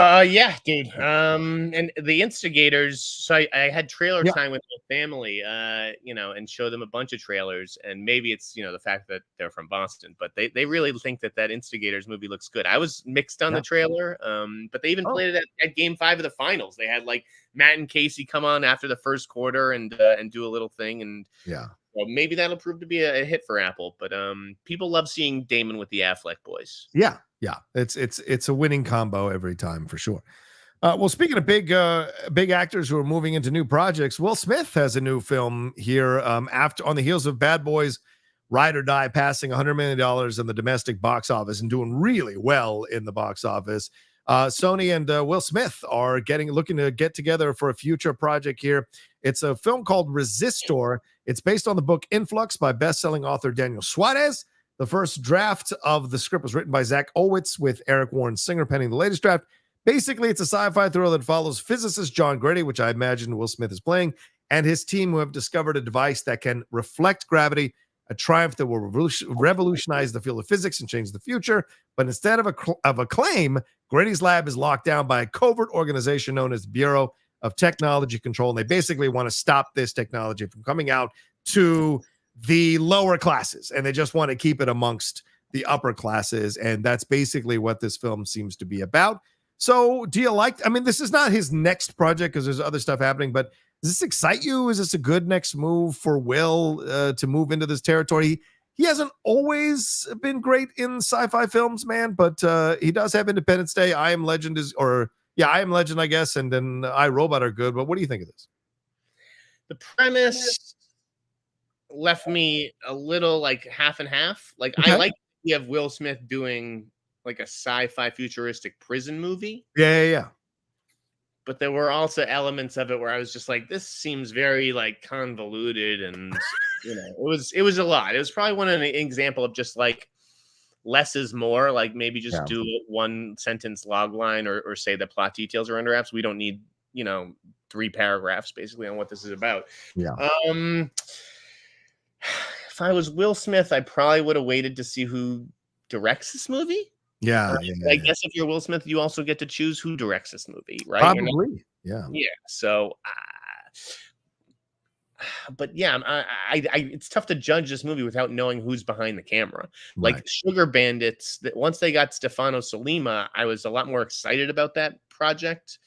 Yeah, dude. And the instigators. So I had trailer Yeah. time with my family, and show them a bunch of trailers. And maybe it's the fact that they're from Boston, but they really think that Instigators movie looks good. I was mixed on Yeah. the trailer, but they even Oh. played it at Game 5 of the finals. They had like Matt and Casey come on after the first quarter and do a little thing, and Yeah. well, maybe that'll prove to be a hit for Apple. But people love seeing Damon with the Affleck boys. Yeah. Yeah. It's a winning combo every time for sure. Well, speaking of big actors who are moving into new projects, Will Smith has a new film here after on the heels of Bad Boys Ride or Die passing $100 million in the domestic box office and doing really well in the box office. Sony and Will Smith are looking to get together for a future project here. It's a film called Resistor. It's based on the book Influx by best-selling author Daniel Suarez. The first draft of the script was written by Zach Owitz with Eric Warren Singer penning the latest draft. Basically, it's a sci-fi thriller that follows physicist John Grady, which I imagine Will Smith is playing, and his team who have discovered a device that can reflect gravity, a triumph that will revolutionize the field of physics and change the future. But instead of a claim, Grady's lab is locked down by a covert organization known as the Bureau of Technology Control, and they basically want to stop this technology from coming out to the lower classes, and they just want to keep it amongst the upper classes, and that's basically what this film seems to be about. So do you this is not his next project because there's other stuff happening, but does this excite you? Is this a good next move for Will to move into this territory? He hasn't always been great in sci-fi films, man, but he does have Independence Day. I Am Legend, I guess, and then I, Robot are good, but what do you think of this? The premise left me a little like half and half. Like, okay. I like the idea of Will Smith doing like a sci-fi futuristic prison movie. Yeah. But there were also elements of it where I was just like, this seems very like convoluted, and it was a lot. It was probably an example of just like less is more. Like maybe just do it one sentence log line or say the plot details are under wraps. We don't need 3 paragraphs basically on what this is about. Yeah. If I was Will Smith, I probably would have waited to see who directs this movie. Yeah. I guess if you're Will Smith, you also get to choose who directs this movie, right? Probably. Yeah. So, but yeah, it's tough to judge this movie without knowing who's behind the camera. Right. Like Sugar Bandits, once they got Stefano Sollima, I was a lot more excited about that project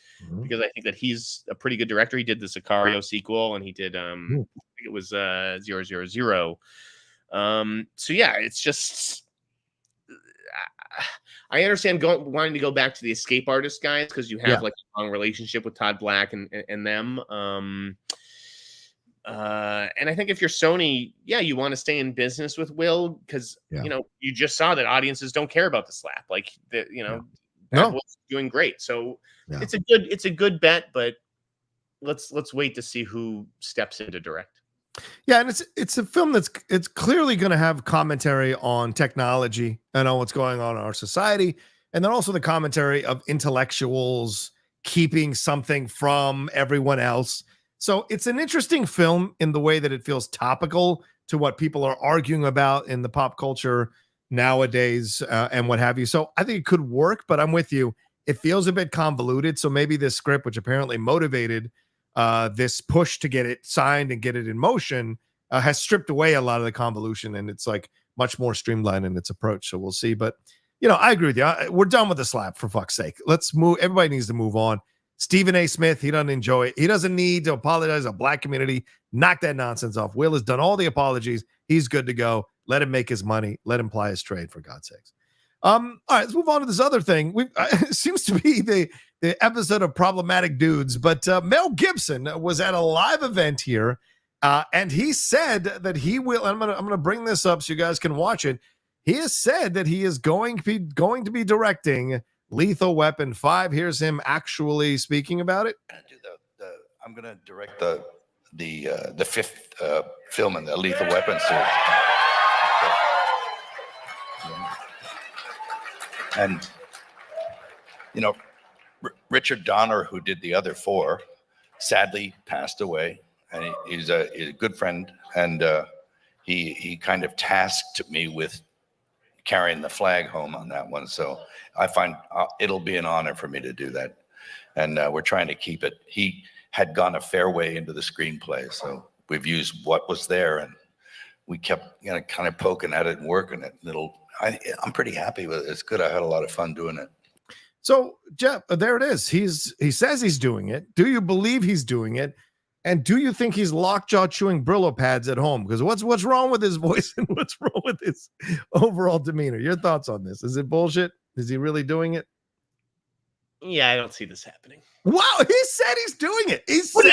because I think that he's a pretty good director. He did the Sicario sequel, and he did I think it was 000. So yeah, it's just. I understand wanting to go back to the Escape Artist guys because you have like a long relationship with Todd Black and them. And I think if you're Sony, you want to stay in business with Will because you just saw that audiences don't care about the slap. Like Will's doing great. So it's a good bet, but let's wait to see who steps in to direct. Yeah, and it's a film it's clearly going to have commentary on technology and on what's going on in our society, and then also the commentary of intellectuals keeping something from everyone else. So it's an interesting film in the way that it feels topical to what people are arguing about in the pop culture nowadays and what have you. So I think it could work, but I'm with you. It feels a bit convoluted. So maybe this script, which apparently motivated this push to get it signed and get it in motion, has stripped away a lot of the convolution, and it's like much more streamlined in its approach. So we'll see. But I agree with you. We're done with the slap, for fuck's sake. Let's move. Everybody needs to move on. Stephen A. Smith, he doesn't enjoy it. He doesn't need to apologize to the Black community. Knock that nonsense off. Will has done all the apologies. He's good to go. Let him make his money. Let him ply his trade, for God's sakes. All right, let's move on to this other thing. It seems to be the episode of Problematic Dudes, but Mel Gibson was at a live event here, and he said that he will. I'm gonna bring this up so you guys can watch it. He has said that he is going to be directing Lethal Weapon 5. Here's him actually speaking about it. I'm gonna direct the 5th film in the Lethal Weapon series. And Richard Donner, who did the other 4, sadly passed away, and he's a good friend, and he kind of tasked me with carrying the flag home on that one. So I find it'll be an honor for me to do that. And we're trying to keep it. He had gone a fair way into the screenplay. So we've used what was there, and we kept kind of poking at it and working it. I'm pretty happy with it. It's good. I had a lot of fun doing it. So Jeff, there it is. He says he's doing it. Do you believe he's doing it? And do you think he's lockjaw chewing Brillo pads at home? Because what's wrong with his voice and what's wrong with his overall demeanor? Your thoughts on this? Is it bullshit? Is he really doing it? Yeah, I don't see this happening. Wow, he said he's doing it. He said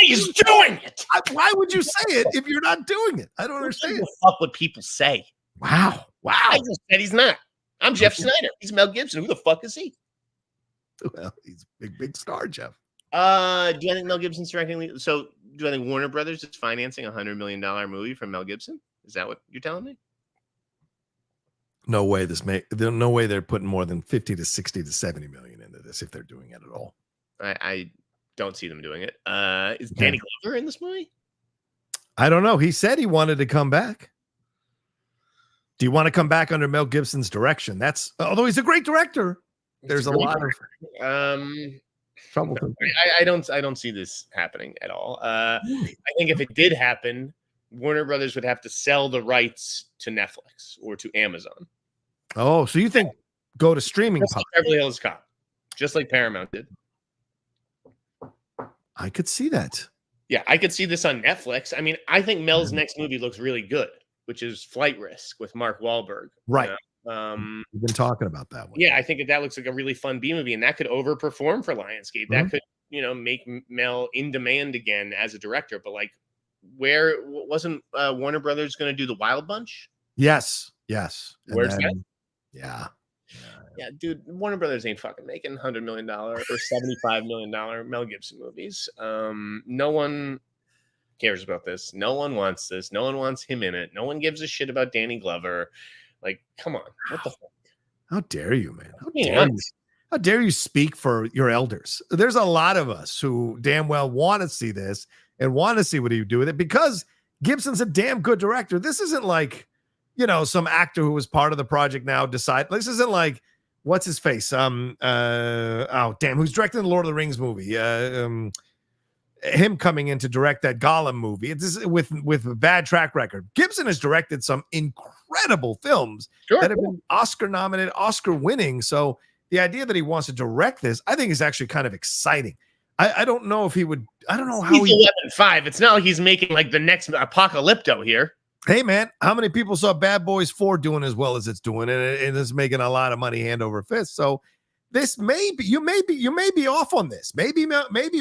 he's doing it. Why would you say it if you're not doing it? I don't understand. What the fuck would people say? Wow. I just said he's not. I'm Jeff Sneider. He's Mel Gibson. Who the fuck is he? Well, he's a big star, Jeff. Do I think Mel Gibson's directing? So, do I think Warner Brothers is financing $100 million movie from Mel Gibson? Is that what you're telling me? No way. No way they're putting more than 50 to 60 to 70 million into this if they're doing it at all. I don't see them doing it. Is Danny Glover in this movie? I don't know. He said he wanted to come back. Do you want to come back under Mel Gibson's direction? Although he's a great director. There's a lot of trouble. I don't see this happening at all. I think if it did happen, Warner Brothers would have to sell the rights to Netflix or to Amazon. Oh, so you think go to streaming? Just like Beverly Hills Cop, just like Paramount did. I could see that. Yeah, I could see this on Netflix. I mean, I think Mel's next movie looks really good, which is Flight Risk with Mark Wahlberg. Right. You know? We've been talking about that one. Yeah, I think that looks like a really fun B movie, and that could overperform for Lionsgate. That could, make Mel in demand again as a director. But where wasn't Warner Brothers going to do The Wild Bunch? Yes. Where's that? Yeah, dude, Warner Brothers ain't fucking making $100 million or $75 million Mel Gibson movies. No one cares about this. No one wants this. No one wants him in it. No one gives a shit about Danny Glover. Come on. What the fuck? How dare you, man? How dare you speak for your elders? There's a lot of us who damn well want to see this and want to see what he would do with it because Gibson's a damn good director. This isn't some actor who was part of the project now decide. This isn't like, what's his face? Who's directing the Lord of the Rings movie? Him coming in to direct that Gollum movie. It's with a bad track record. Gibson has directed some incredible films that have been Oscar nominated, Oscar winning. So the idea that he wants to direct this, I think, is actually kind of exciting. I don't know if he would. I don't know how he's 11-5. It's not like he's making the next Apocalypto here. Hey man, how many people saw Bad Boys 4 doing as well as it's doing, and it's making a lot of money hand over fist? So this may be you may be off on this. Maybe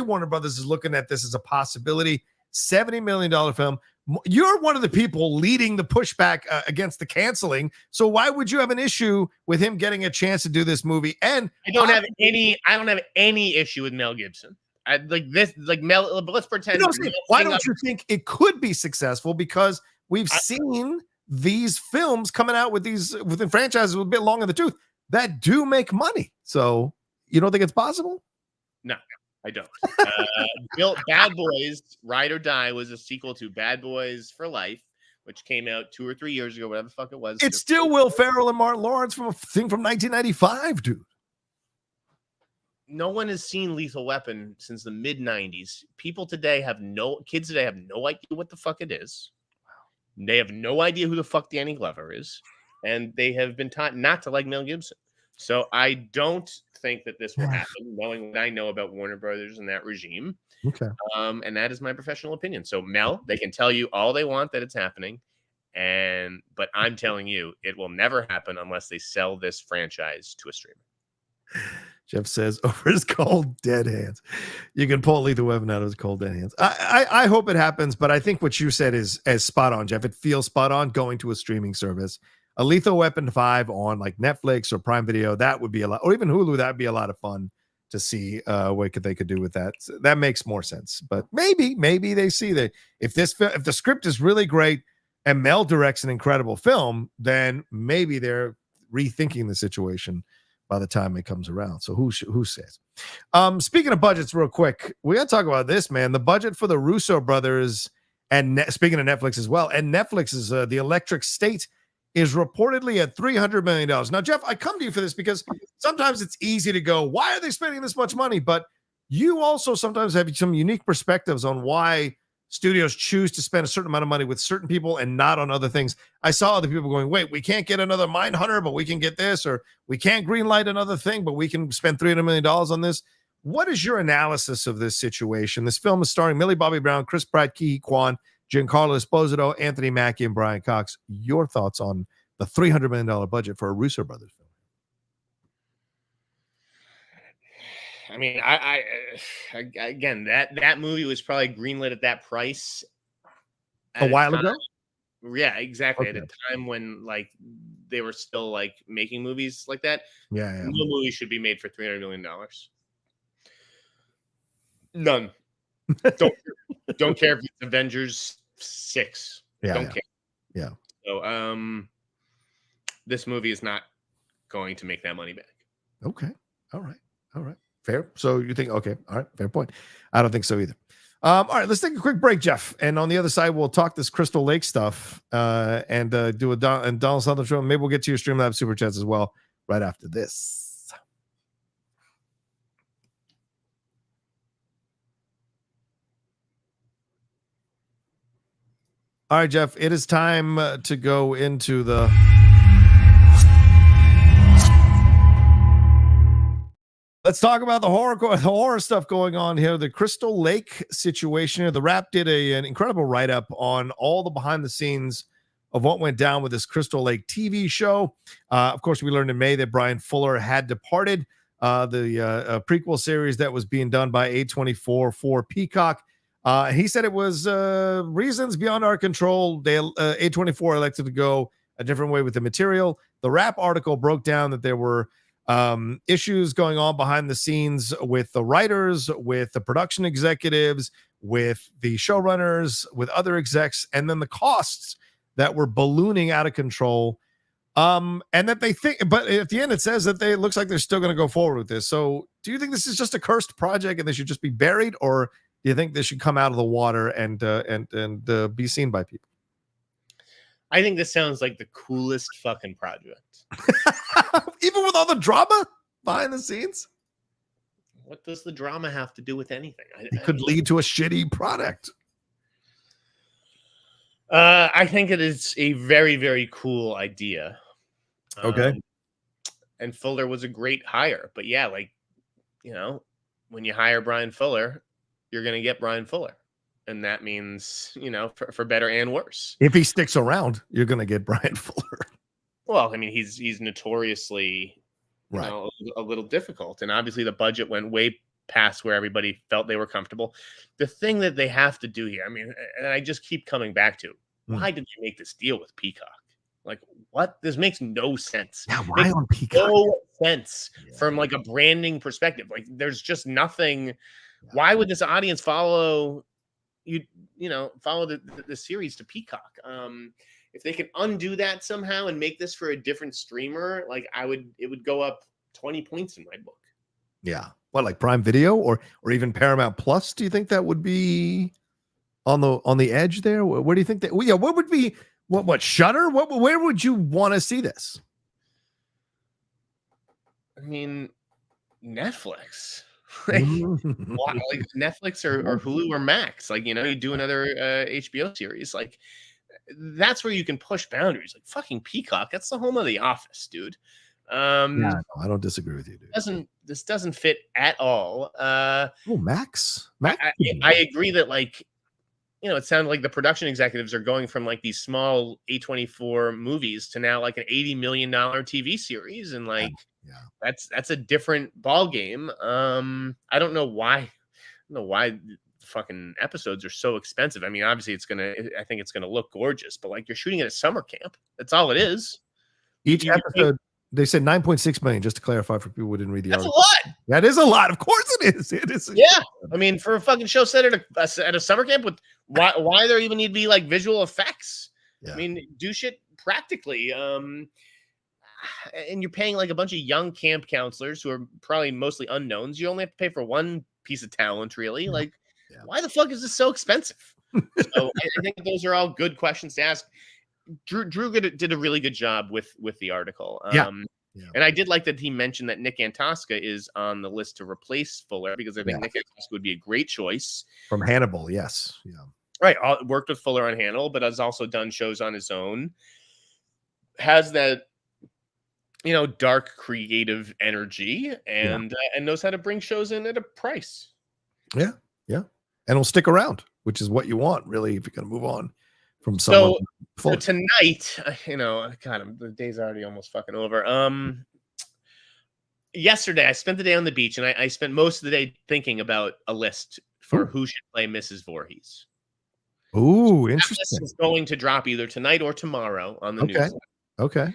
Warner Brothers is looking at this as a possibility. $70 million film. You're one of the people leading the pushback against the canceling. So why would you have an issue with him getting a chance to do this movie? And I don't have any issue with Mel Gibson. Mel. But let's pretend. Why don't you think it could be successful? Because we've seen these films coming out within franchises with a bit long in the tooth that do make money. So you don't think it's possible? No, I don't. Bad Boys Ride or Die was a sequel to Bad Boys for Life, which came out 2 or 3 years ago, whatever the fuck it was. It's still Will Ferrell and Martin Lawrence from a thing from 1995, dude. No one has seen Lethal Weapon since the mid-90s. Kids today have no idea what the fuck it is. They have no idea who the fuck Danny Glover is, and they have been taught not to like Mel Gibson. So I don't think that this will happen, knowing what I know about Warner Brothers and that regime. Okay. And that is my professional opinion. So Mel, they can tell you all they want that it's happening, but I'm telling you, it will never happen unless they sell this franchise to a streamer. Jeff says, over his cold, dead hands. You can pull Lethal Weapon out of his cold, dead hands. I hope it happens, but I think what you said is as spot on, Jeff. It feels spot on going to a streaming service. A Lethal Weapon 5 on Netflix or Prime Video, that would be a lot, or even Hulu, that would be a lot of fun to see what they could do with that. So that makes more sense. But maybe they see that if the script is really great and Mel directs an incredible film, then maybe they're rethinking the situation by the time it comes around. So who says? Speaking of budgets, real quick, we got to talk about this, man. The budget for the Russo brothers, and speaking of Netflix as well, and Netflix is The Electric State is reportedly at $300 million. Now, Jeff, I come to you for this because sometimes it's easy to go, why are they spending this much money? But you also sometimes have some unique perspectives on why studios choose to spend a certain amount of money with certain people and not on other things. I saw other people going, wait, we can't get another Mindhunter, but we can get this, or we can't greenlight another thing, but we can spend $300 million on this. What is your analysis of this situation? This film is starring Millie Bobby Brown, Chris Pratt, Ke Huy Quan, Giancarlo Esposito, Anthony Mackie, and Brian Cox. Your thoughts on the $300 million budget for a Russo brothers film? I mean, I again, that movie was probably greenlit at that price a while ago. Yeah, exactly. Okay. At a time when like they were still like making movies like that. Yeah. No movie should be made for $300 million. None. Don't care if it's Avengers 6. Don't care. Yeah. So this movie is not going to make that money back. Okay. All right. Fair. So you think, okay. All right. Fair point. I don't think so either. All right. Let's take a quick break, Jeff. And on the other side, we'll talk this Crystal Lake stuff and do a Donald Sutherland show. Maybe we'll get to your Streamlabs super chats as well right after this. All right, Jeff, it is time to go into the let's talk about the horror stuff going on here. The Crystal Lake situation here. The Wrap did an incredible write-up on all the behind the scenes of what went down with this Crystal Lake TV show. Of course, we learned in May that Brian Fuller had departed the prequel series that was being done by A24 for Peacock. He said it was reasons beyond our control. A24 elected to go a different way with the material. The Wrap article broke down that there were issues going on behind the scenes with the writers, with the production executives, with the showrunners, with other execs, and then the costs that were ballooning out of control. And that they think, but at the end it says that it looks like they're still going to go forward with this. So do you think this is just a cursed project and they should just be buried, or do you think this should come out of the water and be seen by people? I think this sounds like the coolest fucking project. Even with all the drama behind the scenes? What does the drama have to do with anything? It could lead to a shitty product. I think it is a very, very cool idea. Okay. And Fuller was a great hire. But yeah, like, you know, when you hire Brian Fuller, you're going to get Brian Fuller. And that means, you know, for better and worse. If he sticks around, you're going to get Brian Fuller. Well, I mean, he's notoriously, you know, a little difficult. And obviously the budget went way past where everybody felt they were comfortable. The thing that they have to do here, I mean, and I just keep coming back to, why did they make this deal with Peacock? Like, what? This makes no sense. Yeah, why on Peacock? No sense from like a branding perspective. Like, there's just nothing. Yeah. Why would this audience follow the series to Peacock? If they could undo that somehow and make this for a different streamer, like it would go up 20 points in my book. Yeah. What, like Prime Video or even Paramount Plus? Do you think that would be on the edge there? Where do you think that? Well, yeah, what would be what Shudder? Where would you want to see this? I mean, Netflix. like Netflix or Hulu or Max. Like, you know, you do another HBO series. Like, that's where you can push boundaries. Like fucking Peacock. That's the home of The Office, dude. Yeah, no, I don't disagree with you, dude. This doesn't fit at all. Max. I agree that, like, you know, it sounded like the production executives are going from like these small A24 movies to now like an $80 million TV series, and like that's a different ball game. I don't know why. Fucking episodes are so expensive. I mean, obviously I think it's gonna look gorgeous, but like, you're shooting at a summer camp. That's all it is. Each episode, they said 9.6 million, just to clarify for people who didn't read the article. That's a lot. That is a lot. Of course it is. It is. Yeah. I mean, for a fucking show set at a summer camp, with why there even need to be like visual effects? Yeah. I mean, do shit practically. And you're paying like a bunch of young camp counselors who are probably mostly unknowns. You only have to pay for one piece of talent, really. Like, why the fuck is this so expensive? So I think those are all good questions to ask. Drew did a really good job with the article. Yeah. And I did like that he mentioned that Nick Antosca is on the list to replace Fuller, because I think Nick Antosca would be a great choice. From Hannibal, yes. Yeah. Right. Worked with Fuller on Hannibal, but has also done shows on his own. Has that, dark creative energy, and knows how to bring shows in at a price. Yeah. And he'll stick around, which is what you want, really, if you're going to move on from someone. So tonight, God, the day's already almost fucking over. Yesterday, I spent the day on the beach, and I spent most of the day thinking about a list for who should play Mrs. Voorhees. Ooh, so interesting. This is going to drop either tonight or tomorrow on the news. Okay.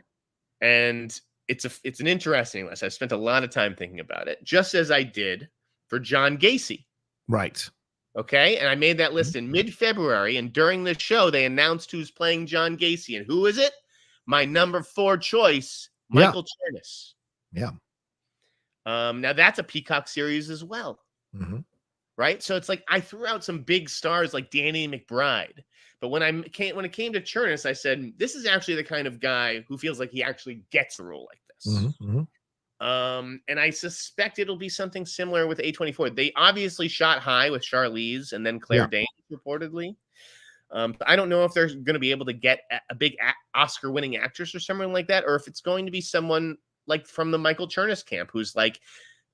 And it's an interesting list. I spent a lot of time thinking about it, just as I did for John Gacy. Right. Okay. And I made that list in mid-February. And during the show, they announced who's playing John Gacy. And who is it? My number 4 choice, Michael Chernus. Yeah. Now that's a Peacock series as well. Mm-hmm. Right. So it's like I threw out some big stars like Danny McBride. But when it came to Chernus, I said, this is actually the kind of guy who feels like he actually gets a role like this. Mm-hmm. And I suspect it'll be something similar with A24. They obviously shot high with Charlize and then Claire Danes, reportedly. I don't know if they're going to be able to get a big Oscar-winning actress or someone like that, or if it's going to be someone like from the Michael Chernus camp, who's like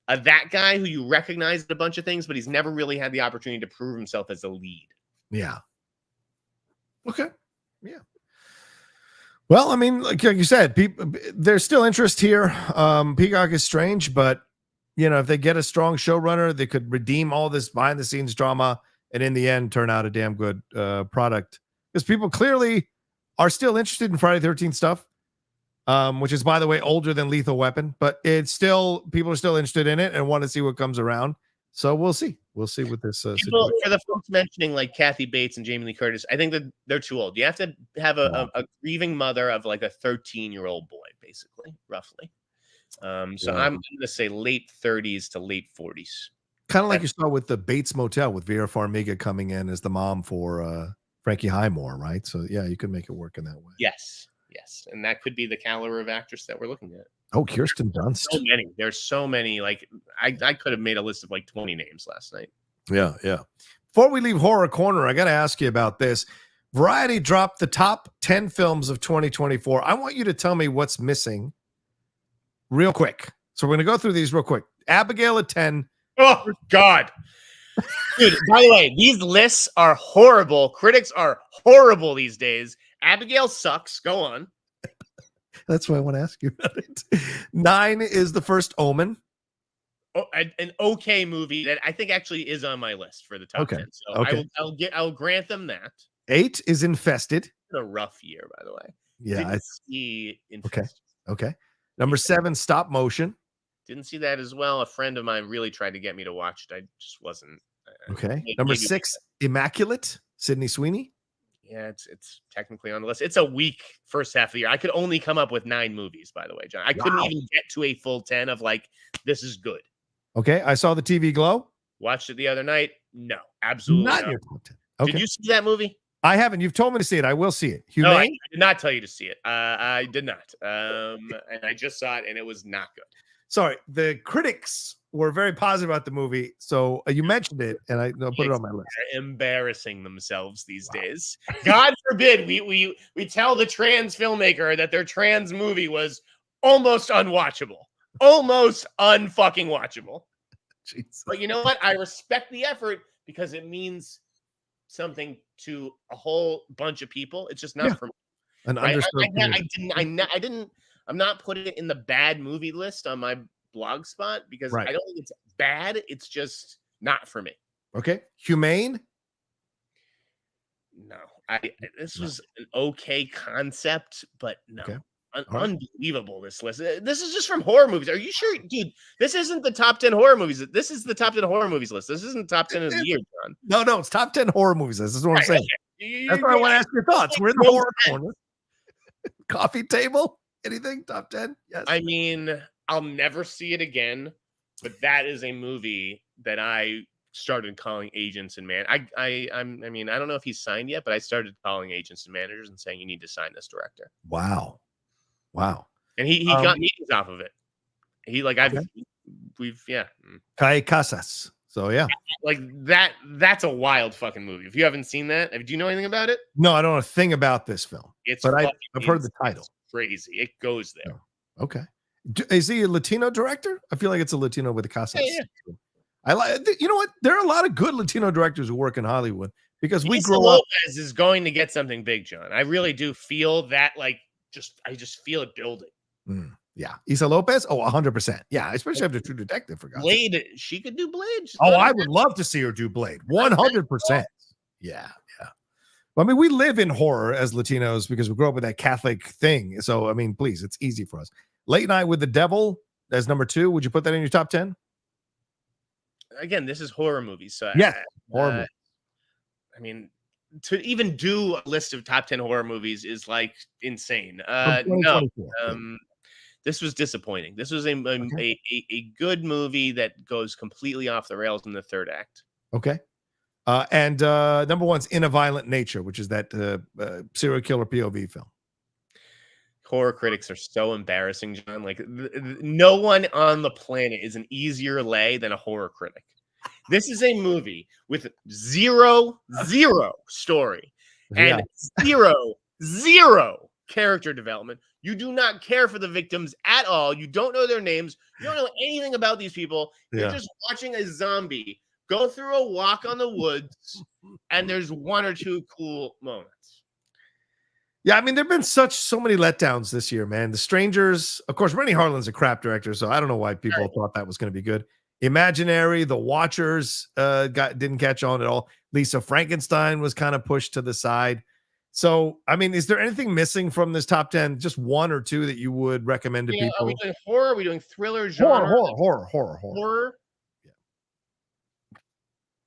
that guy who you recognize a bunch of things, but he's never really had the opportunity to prove himself as a lead. Yeah. Okay. Yeah. Well, I mean, like you said, there's still interest here. Peacock is strange, but if they get a strong showrunner, they could redeem all this behind the scenes drama and in the end turn out a damn good product, because people clearly are still interested in Friday the 13th stuff, which is, by the way, older than Lethal Weapon, but people are still interested in it and want to see what comes around. So we'll see with this situation. For the folks mentioning like Kathy Bates and Jamie Lee Curtis, I think that they're too old. You have to have a grieving mother of like a 13-year-old boy, basically, roughly. So I'm going to say late 30s to late 40s. Kind of like you saw with the Bates Motel with Vera Farmiga coming in as the mom for Frankie Highmore, right? So yeah, you could make it work in that way. Yes. And that could be the caliber of actress that we're looking at. Oh, Kirsten Dunst. So many. There's so many. Like I could have made a list of like 20 names last night. Yeah. Before we leave Horror Corner, I got to ask you about this. Variety dropped the top 10 films of 2024. I want you to tell me what's missing real quick. So we're going to go through these real quick. Abigail at 10. Oh, God. Dude, by the way, these lists are horrible. Critics are horrible these days. Abigail sucks. Go on. That's why I want to ask you about it. 9 is The First Omen. Oh, an okay movie that I think actually is on my list for the top 10. So I'll grant them that. 8 is Infested. A rough year, by the way. Yeah, Didn't see Infested. Okay. Number 7, Stop Motion. Didn't see that as well. A friend of mine really tried to get me to watch it. I just wasn't. Okay. Number 6, Immaculate. Sydney Sweeney. Yeah, it's technically on the list. It's a weak first half of the year. I could only come up with 9 movies, by the way, John. I couldn't even get to a full 10 of like, this is good. Okay. I saw the TV Glow. Watched it the other night. No, absolutely not. Your top 10. Okay. Did you see that movie? I haven't. You've told me to see it. I will see it. Humane? No, I did not tell you to see it. I did not. And I just saw it, and it was not good. Sorry. The critics were very positive about the movie. So you mentioned it, and I put it on my list. They're embarrassing themselves these days. God forbid we tell the trans filmmaker that their trans movie was almost unwatchable. Almost unfucking watchable. Jesus. But you know what? I respect the effort because it means something to a whole bunch of people. It's just not for me. I'm not putting it in the bad movie list on my blog spot because I don't think it's bad. It's just not for me. Okay. Humane? No. This was an okay concept, but no. Okay. Unbelievable, this list. This is just from horror movies. Are you sure, dude? This isn't the top 10 horror movies. This is the top 10 horror movies list. This isn't the top 10 of the year, John. No, it's top 10 horror movies. This is what I'm saying. That's why I want to ask your thoughts. We're in the horror corner. Coffee table? Anything? Top 10? Yes. I mean, I'll never see it again, but that is a movie that I started calling agents and I mean, I don't know if he's signed yet, but I started calling agents and managers and saying, you need to sign this director. Wow. And he got meetings off of it. He like we've Kai Casas. So yeah, like that's a wild fucking movie. If you haven't seen that, do you know anything about it? No, I don't know a thing about this film. But I've heard the title. It's crazy. It goes there. Okay. Is he a Latino director? I feel like it's a Latino with a Casas. Yeah. I like. You know what? There are a lot of good Latino directors who work in Hollywood because we grow Lopez up. is going to get something big, John. I really do feel that. Like, I just feel it building. Yeah, Issa Lopez. Oh, 100%. Yeah, especially after True Detective. For God's sake. Blade, she could do Blade. I would love to see her do Blade. 100%. Yeah. Well, I mean, we live in horror as Latinos because we grew up with that Catholic thing. So, I mean, please, it's easy for us. Late Night with the Devil as number 2. Would you put that in your top 10? Again, this is horror movies. So yes, horror movies. I mean, to even do a list of top 10 horror movies is like insane. No, this was disappointing. This was a good movie that goes completely off the rails in the third act. Okay. And number 1's In a Violent Nature, which is that serial killer POV film. Horror critics are so embarrassing, John. Like no one on the planet is an easier lay than a horror critic. This is a movie with zero story and zero character development. You do not care for the victims at all. You don't know their names. You don't know anything about these people. You're just watching a zombie go through a walk on the woods, and there's one or two cool moments. Yeah, I mean, there've been so many letdowns this year, man. The Strangers, of course, Rennie Harlan's a crap director, so I don't know why people thought that was going to be good. Imaginary, The Watchers didn't catch on at all. Lisa Frankenstein was kind of pushed to the side. So, I mean, is there anything missing from this top 10? Just one or two that you would recommend to people? Are we doing horror? Are we doing thriller genre? Horror. Yeah.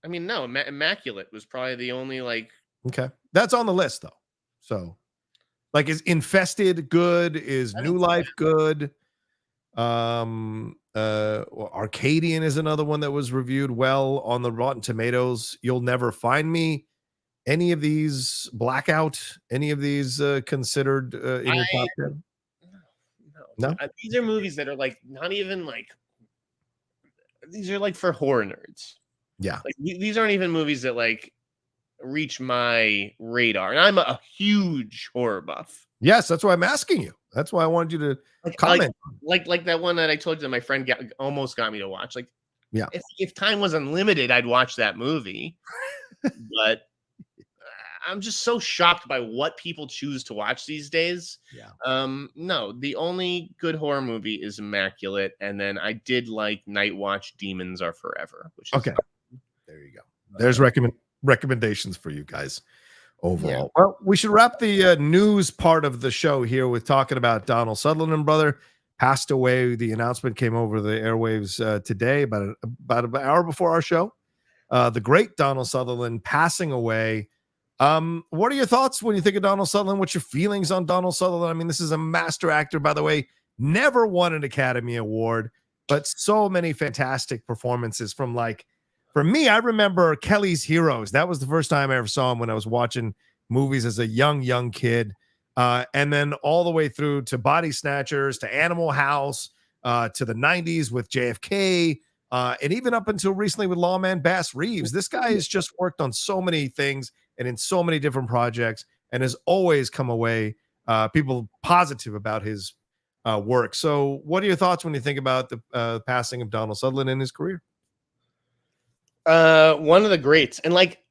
I mean, no, Immaculate was probably the only like. Okay, that's on the list though. So, like, is Infested good? Is New Life good? Arcadian is another one that was reviewed well on the Rotten Tomatoes. You'll Never Find Me. Any of these? Blackout? Any of these considered in your top 10? No. These are movies that are like not even like. These are like for horror nerds. Yeah. Like these aren't even movies that like reach my radar, and I'm a huge horror buff. Yes, that's why I'm asking you. That's why I wanted you to comment. Like that one that I told you that my friend almost got me to watch. Like, yeah, if time was unlimited, I'd watch that movie. But I'm just so shocked by what people choose to watch these days. Yeah. No, the only good horror movie is Immaculate, and then I did like Night Watch. Demons Are Forever. Which is okay. There you go. There's recommendations for you guys overall. Yeah. Well, we should wrap the news part of the show here with talking about Donald Sutherland, brother. Passed away. The announcement came over the airwaves today, about an hour before our show. The great Donald Sutherland passing away. What are your thoughts when you think of Donald Sutherland? What's your feelings on Donald Sutherland? I mean, this is a master actor, by the way. Never won an Academy Award, but so many fantastic performances from like. For me, I remember Kelly's Heroes. That was the first time I ever saw him when I was watching movies as a young kid. And then all the way through to Body Snatchers, to Animal House, to the 90s with JFK, and even up until recently with Lawman Bass Reeves. This guy has just worked on so many things and in so many different projects and has always come away people positive about his work. So what are your thoughts when you think about the passing of Donald Sutherland in his career? One of the greats, and like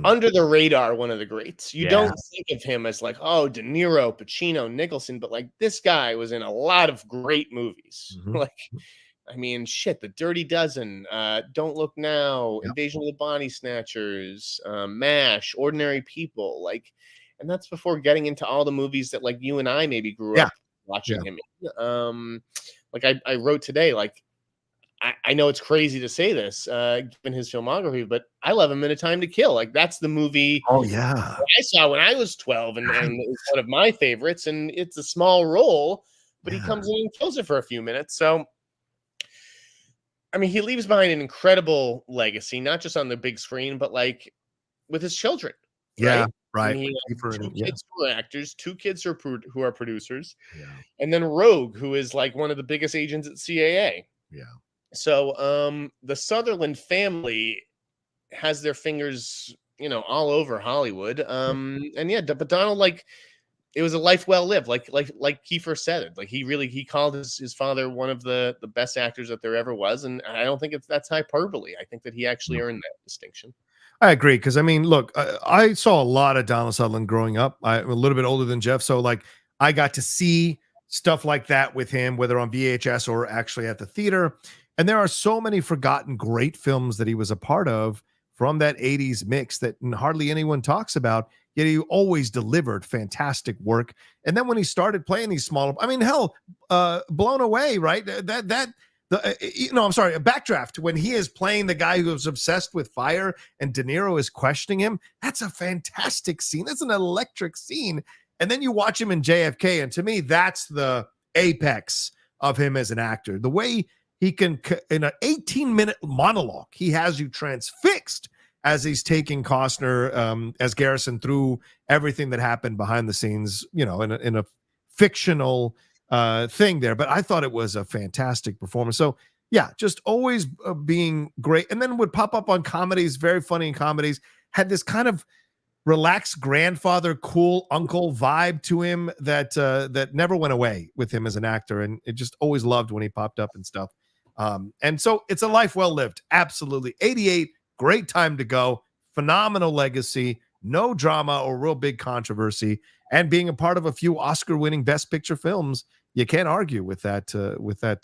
under the radar, one of the greats. You don't think of him as like, oh, De Niro, Pacino, Nicholson, but like this guy was in a lot of great movies. Like, I mean, shit, The Dirty Dozen, Don't Look Now, Invasion of the Body Snatchers, MASH, Ordinary People, like, and that's before getting into all the movies that like you and I maybe grew up watching him in. Like I wrote today, like. I know it's crazy to say this, given his filmography, but I love him in A Time to Kill. Like that's the movie. Oh yeah, I saw when I was 12, and it's one of my favorites. And it's a small role, but he comes in and kills it for a few minutes. So I mean, he leaves behind an incredible legacy, not just on the big screen, but like with his children. Yeah, Right. right. And he Kiefer has two and- yeah. kids who are actors, two kids who are producers, Yeah. and then Rogue, who is like one of the biggest agents at CAA. Yeah. So the Sutherland family has their fingers, all over Hollywood. And yeah, but Donald, like, it was a life well lived, like Kiefer said it. Like he called his father one of the best actors that there ever was, and I don't think that's hyperbole. I think that he actually earned that distinction. I agree, because I mean, look, I saw a lot of Donald Sutherland growing up. I'm a little bit older than Jeff, so like I got to see stuff like that with him, whether on VHS or actually at the theater. And there are so many forgotten great films that he was a part of from that 80s mix that hardly anyone talks about. Yet he always delivered fantastic work. And then when he started playing these smaller, I mean, hell, Blown Away, right? I'm sorry, a Backdraft, when he is playing the guy who was obsessed with fire and De Niro is questioning him. That's a fantastic scene. That's an electric scene. And then you watch him in JFK, and to me, that's the apex of him as an actor. The way he can, in an 18-minute monologue, he has you transfixed as he's taking Costner as Garrison through everything that happened behind the scenes, in a fictional thing there. But I thought it was a fantastic performance. So yeah, just always being great. And then would pop up on comedies, very funny in comedies, had this kind of relaxed grandfather, cool uncle vibe to him that never went away with him as an actor. And it just always loved when he popped up and stuff. And so it's a life well lived. Absolutely. 88, great time to go. Phenomenal legacy, no drama or real big controversy, and being a part of a few Oscar-winning Best Picture films. You can't argue with that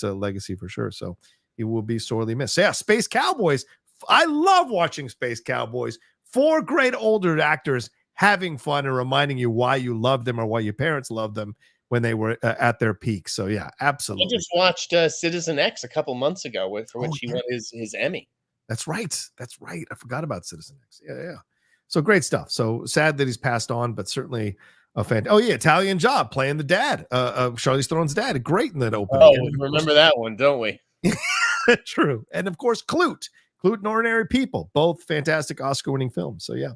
legacy for sure. So he will be sorely missed. So yeah, Space Cowboys. I love watching Space Cowboys. 4 great older actors having fun and reminding you why you love them or why your parents loved them when they were at their peak. So yeah, absolutely. I just watched Citizen X a couple months ago, for which he won his Emmy. That's right. That's right. I forgot about Citizen X. Yeah. So great stuff. So sad that he's passed on, but certainly a fan. Oh yeah, Italian Job playing the dad, Charlize Theron's dad. Great in that opening. Oh, we remember that one, don't we? True. And of course, Clute and Ordinary People, both fantastic Oscar-winning films. So yeah.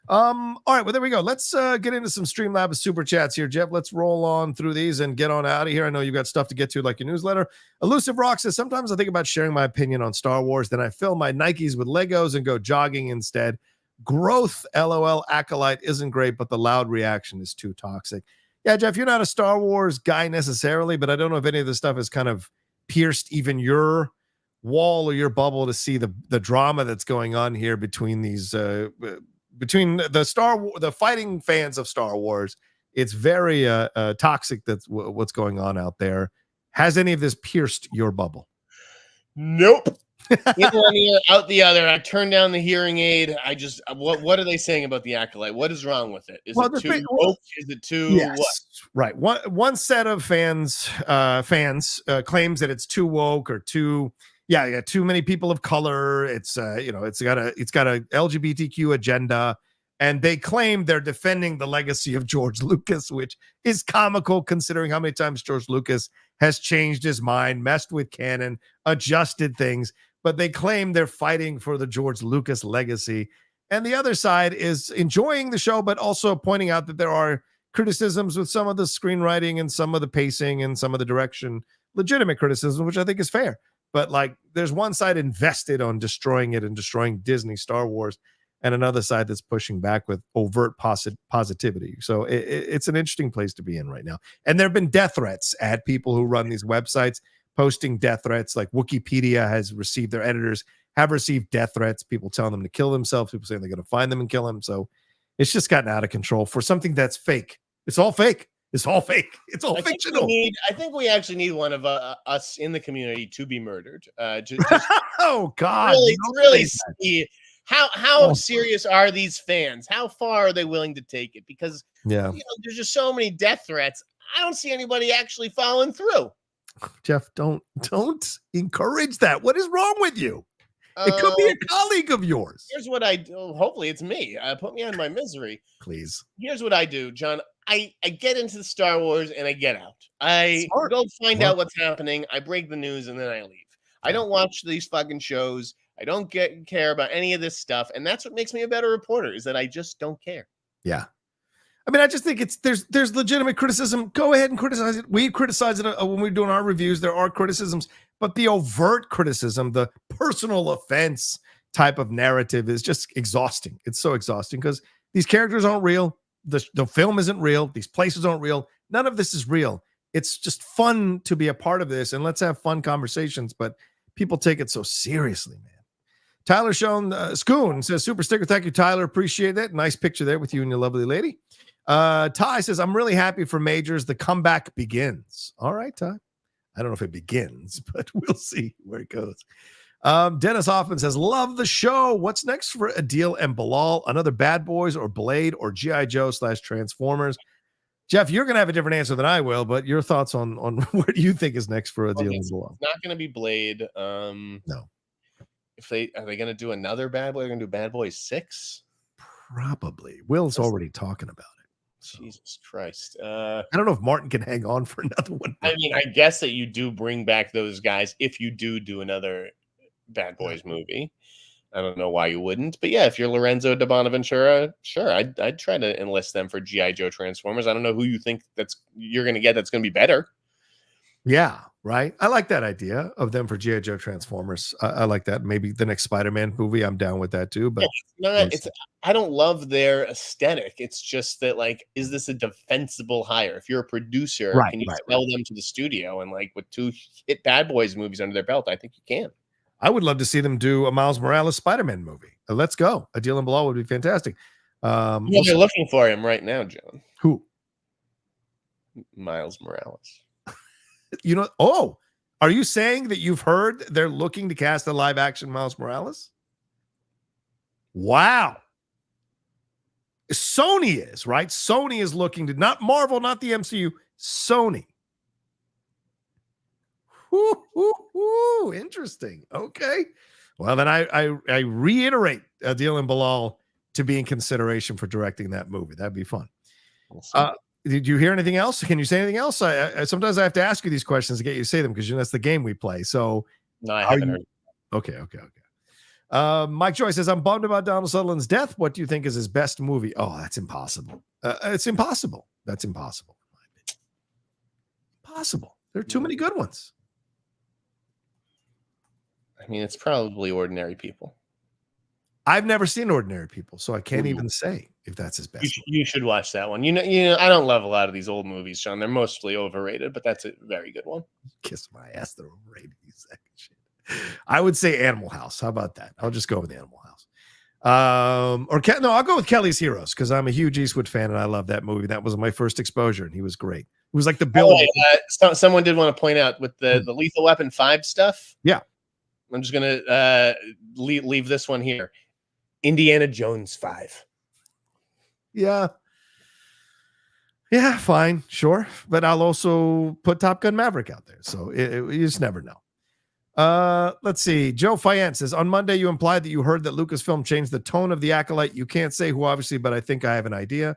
All right, well, there we go. Let's get into some Streamlabs super chats here, Jeff. Let's roll on through these and get on out of here. I know you've got stuff to get to, like your newsletter. Elusive Rock says, sometimes I think about sharing my opinion on Star Wars, then I fill my Nikes with Legos and go jogging instead. Growth, LOL, Acolyte isn't great, but the loud reaction is too toxic. Yeah, Jeff, you're not a Star Wars guy necessarily, but I don't know if any of this stuff has kind of pierced even your wall or your bubble to see the drama that's going on here between these between the fighting fans of Star Wars. It's very toxic. That's what's going on out there. Has any of this pierced your bubble? Nope. In one ear, out the other. I turned down the hearing aid. I just what are they saying about the Acolyte? What is wrong with it? Is it too woke? Is it too what? Right. One set of fans claims that it's too woke or too too many people of color. It's it's got a LGBTQ agenda, and they claim they're defending the legacy of George Lucas, which is comical considering how many times George Lucas has changed his mind, messed with canon, adjusted things. But they claim they're fighting for the George Lucas legacy. And the other side is enjoying the show, but also pointing out that there are criticisms with some of the screenwriting and some of the pacing and some of the direction, legitimate criticism, which I think is fair. But like, there's one side invested on destroying it and destroying Disney Star Wars, and another side that's pushing back with overt positivity. So it's an interesting place to be in right now. And there have been death threats at people who run these websites, posting death threats. Like Wikipedia has received, their editors have received death threats, people telling them to kill themselves, people saying they're going to find them and kill them. So it's just gotten out of control for something that's fake. It's all fake. It's all fake. It's all fictional. I think we actually need one of us in the community to be murdered. Just oh God! Really see how serious are these fans? How far are they willing to take it? Because there's just so many death threats. I don't see anybody actually following through. Jeff, don't encourage that. What is wrong with you? It could be a colleague of yours. Here's what I do. Hopefully it's me. Put me on my misery. Please. Here's what I do, John. I get into the Star Wars and I get out. I go find out what's happening. I break the news and then I leave. I don't watch these fucking shows. I don't care about any of this stuff. And that's what makes me a better reporter, is that I just don't care. Yeah. I mean, I just think there's legitimate criticism. Go ahead and criticize it. We criticize it when we're doing our reviews. There are criticisms, but the overt criticism, the personal offense type of narrative is just exhausting. It's so exhausting because these characters aren't real. The film isn't real. These places aren't real. None of this is real. It's just fun to be a part of this, and let's have fun conversations, but people take it so seriously, man. Tyler Schoon says, super sticker. Thank you, Tyler. Appreciate that. Nice picture there with you and your lovely lady. Ty says, I'm really happy for Majors. The comeback begins. All right, Ty. I don't know if it begins, but we'll see where it goes. Dennis Hoffman says, love the show. What's next for Adil and Bilal? Another Bad Boys or Blade or G.I. Joe / Transformers? Jeff, you're going to have a different answer than I will, but your thoughts on what do you think is next for Adil and Bilal? It's not going to be Blade. No. Are they going to do another Bad Boy? They're going to do Bad Boys 6? Probably. Will's already talking about it. So. Jesus Christ. I don't know if Martin can hang on for another one. I mean, I guess that you do bring back those guys if you do another Bad Boys movie. I don't know why you wouldn't, but yeah, if you're Lorenzo de Bonaventura, sure, I'd try to enlist them for G.I. Joe Transformers. I don't know who you think you're going to get that's going to be better. Yeah, right. I like that idea of them for G.I. Joe Transformers. I like that. Maybe the next Spider-Man movie, I'm down with that too. But I don't love their aesthetic. It's just that, like, is this a defensible hire? If you're a producer, can you sell them to the studio? And like with 2 hit Bad Boys movies under their belt, I think you can. I would love to see them do a Miles Morales Spider-Man movie. Let's go. Adil and Bilal would be fantastic. They're looking for him right now, John. Who? Miles Morales. Are you saying that you've heard they're looking to cast a live action Miles Morales? Wow. Sony is, right? Sony is looking to, not Marvel, not the MCU, Sony. Interesting. Okay. Well, then I reiterate Adil and Bilal to be in consideration for directing that movie. That'd be fun. Did you hear anything else? Can you say anything else? I sometimes I have to ask you these questions to get you to say them because that's the game we play. So no, I haven't heard. Okay. Mike Joy says, I'm bummed about Donald Sutherland's death. What do you think is his best movie? Oh, that's impossible. It's impossible. That's impossible. Impossible. There are too many good ones. I mean, it's probably Ordinary People. I've never seen Ordinary People, so I can't even say if that's his best. You should watch that one. You know, I don't love a lot of these old movies, Sean. They're mostly overrated, but that's a very good one. Kiss my ass, they're overrated. I would say Animal House. How about that? I'll just go with Animal House. I'll go with Kelly's Heroes because I'm a huge Eastwood fan and I love that movie. That was my first exposure, and he was great. It was like the Bill. Someone did want to point out with the Lethal Weapon 5 stuff. Yeah. I'm just going to leave this one here. Indiana Jones 5. Yeah, fine, sure. But I'll also put Top Gun Maverick out there. So you just never know. Let's see. Joe Fayette says, on Monday, you implied that you heard that Lucasfilm changed the tone of The Acolyte. You can't say who, obviously, but I think I have an idea.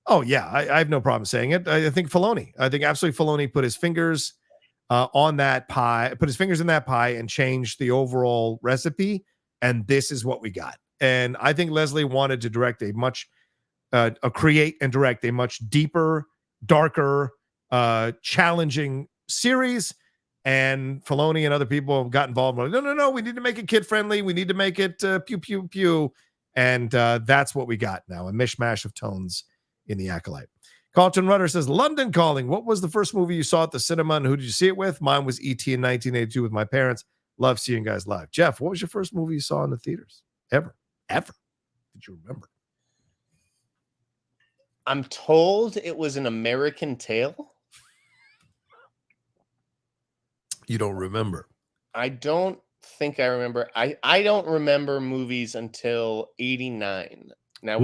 Oh, yeah, I have no problem saying it. I think Filoni. I think absolutely Filoni put his fingers on that pie, put his fingers in that pie and changed the overall recipe. And this is what we got. And I think Leslie wanted to direct create and direct a much deeper, darker, challenging series. And Filoni and other people got involved. No, we need to make it kid friendly. We need to make it pew, pew, pew. And that's what we got now, a mishmash of tones in The Acolyte. Carlton Rudder says, London Calling. What was the first movie you saw at the cinema and who did you see it with? Mine was E.T. in 1982 with my parents. Love seeing you guys live. Jeff, what was your first movie you saw in the theaters? Ever? Did you remember? I'm told it was An American Tale. You don't remember? I don't think I remember. I don't remember movies until 89. Now,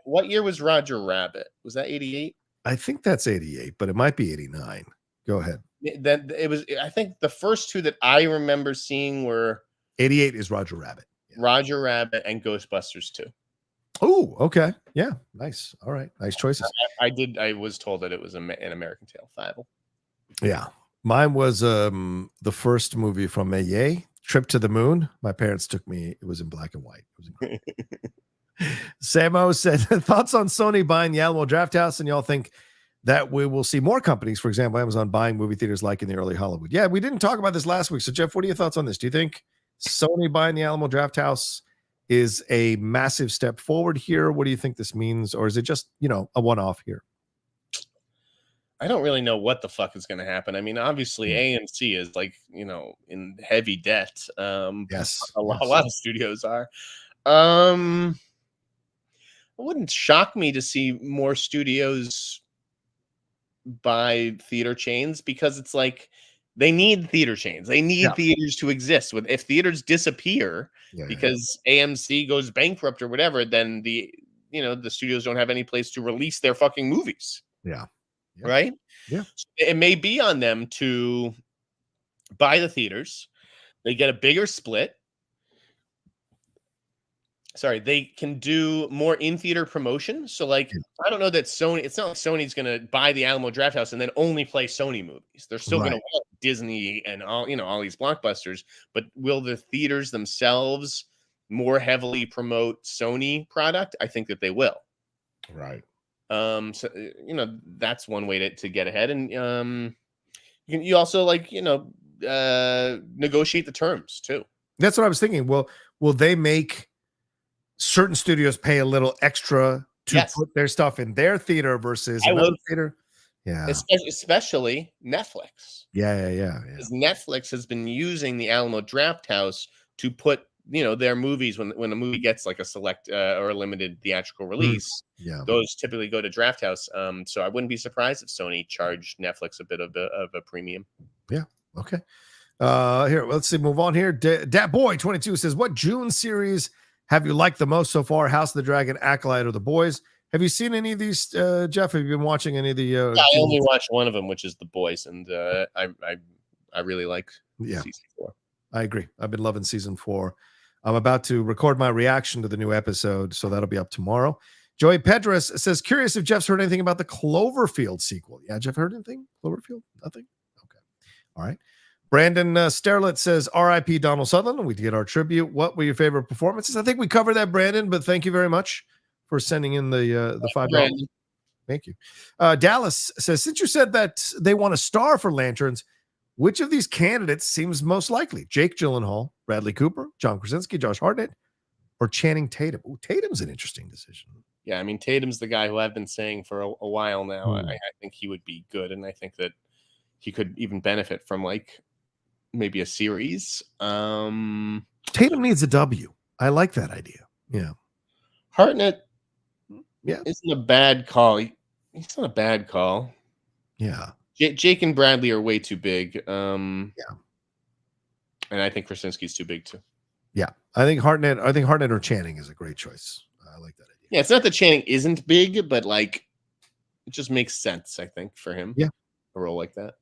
what year was Roger Rabbit? Was that 88? I think that's 88, but it might be 89. Go ahead. I think the first two that I remember seeing were 88 is Roger Rabbit. Yeah. Roger Rabbit and Ghostbusters 2. Oh, okay. Yeah. Nice. All right. Nice choices. I was told that it was An American Tale 5. Yeah. Mine was the first movie from Méliès, Trip to the Moon. My parents took me. It was in black and white. It was incredible. Samo said, thoughts on Sony buying the Alamo Drafthouse, and y'all think that we will see more companies, for example, Amazon buying movie theaters like in the early Hollywood. Yeah, we didn't talk about this last week. So, Jeff, what are your thoughts on this? Do you think Sony buying the Alamo Drafthouse is a massive step forward here? What do you think this means? Or is it just, a one-off here? I don't really know what the fuck is going to happen. I mean, obviously AMC is like, in heavy debt. Yes. A lot of studios are. It wouldn't shock me to see more studios buy theater chains, because it's like they need theater chains. They need theaters to exist. If theaters disappear because AMC goes bankrupt or whatever, then the studios don't have any place to release their fucking movies. Yeah. Right? Yeah. So it may be on them to buy the theaters. They get a bigger split. Sorry, they can do more in-theater promotion. So, I don't know that Sony, it's not like Sony's going to buy the Alamo Drafthouse and then only play Sony movies. They're still going to want Disney and all these blockbusters, but will the theaters themselves more heavily promote Sony product? I think that they will. Right. So, that's one way to get ahead. And you also negotiate the terms too. That's what I was thinking. Will they make certain studios pay a little extra to put their stuff in their theater versus another theater? Yeah. Especially Netflix. Yeah. Because Netflix has been using the Alamo Drafthouse to put their movies, when a movie gets like a select or a limited theatrical release, those typically go to Drafthouse. So I wouldn't be surprised if Sony charged Netflix a bit of a premium. Yeah. Okay. Here, let's see. Move on here. Dat Boy 22 says, what June series have you liked the most so far? House of the Dragon, Acolyte, or The Boys? Have you seen any of these, Jeff? Have you been watching any of the? I only watched one of them, which is The Boys, and I really like season 4. I agree. I've been loving season 4. I'm about to record my reaction to the new episode, so that'll be up tomorrow. Joey Pedras says, curious if Jeff's heard anything about the Cloverfield sequel. Yeah, Jeff, heard anything? Cloverfield? Nothing? Okay. All right. Brandon Sterlet says, R.I.P. Donald Sutherland. We did our tribute. What were your favorite performances? I think we covered that, Brandon, but thank you very much for sending in the $5. Thank you. Dallas says, since you said that they want a star for Lanterns, which of these candidates seems most likely? Jake Gyllenhaal, Bradley Cooper, John Krasinski, Josh Hartnett, or Channing Tatum? Ooh, Tatum's an interesting decision. Yeah, I mean, Tatum's the guy who I've been saying for a while now. I think he would be good, and I think that he could even benefit from maybe a series. Tatum needs a W. I like that idea. Yeah. Hartnett isn't a bad call. He's not a bad call. Yeah. Jake and Bradley are way too big. And I think Krasinski's too big too. Yeah. I think Hartnett or Channing is a great choice. I like that idea. Yeah, it's not that Channing isn't big, but it just makes sense, I think, for him. Yeah. A role like that.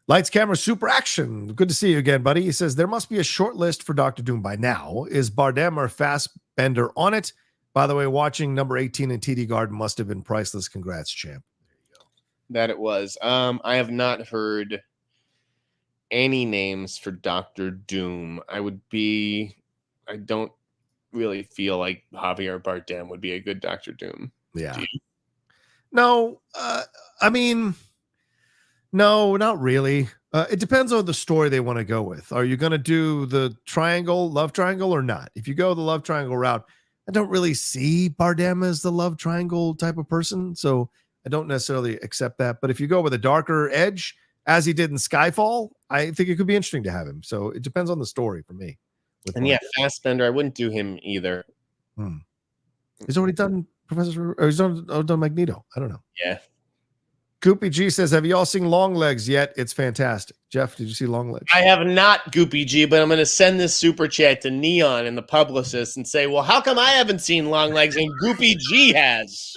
Lights, camera, super action. Good to see you again, buddy. He says, there must be a short list for Dr. Doom by now. Is Bardem or Fassbender on it? By the way, watching number 18 in TD Garden must have been priceless. Congrats, champ. There you go. That it was. I have not heard any names for Dr. Doom. I don't really feel like Javier Bardem would be a good Dr. Doom. Yeah. No, no, not really. It depends on the story they want to go with. Are you going to do the love triangle or not? If you go the love triangle route, I don't really see Bardem as the love triangle type of person. So I don't necessarily accept that. But if you go with a darker edge, as he did in Skyfall, I think it could be interesting to have him. So it depends on the story for me. And Fassbender, I wouldn't do him either. He's already done Professor, or he's done Magneto. I don't know. Yeah. Goopy G says, have you all seen Long Legs yet? It's fantastic. Jeff, did you see Long Legs? I have not, Goopy G, but I'm going to send this super chat to Neon and the publicist and say, well, how come I haven't seen Long Legs and Goopy G has?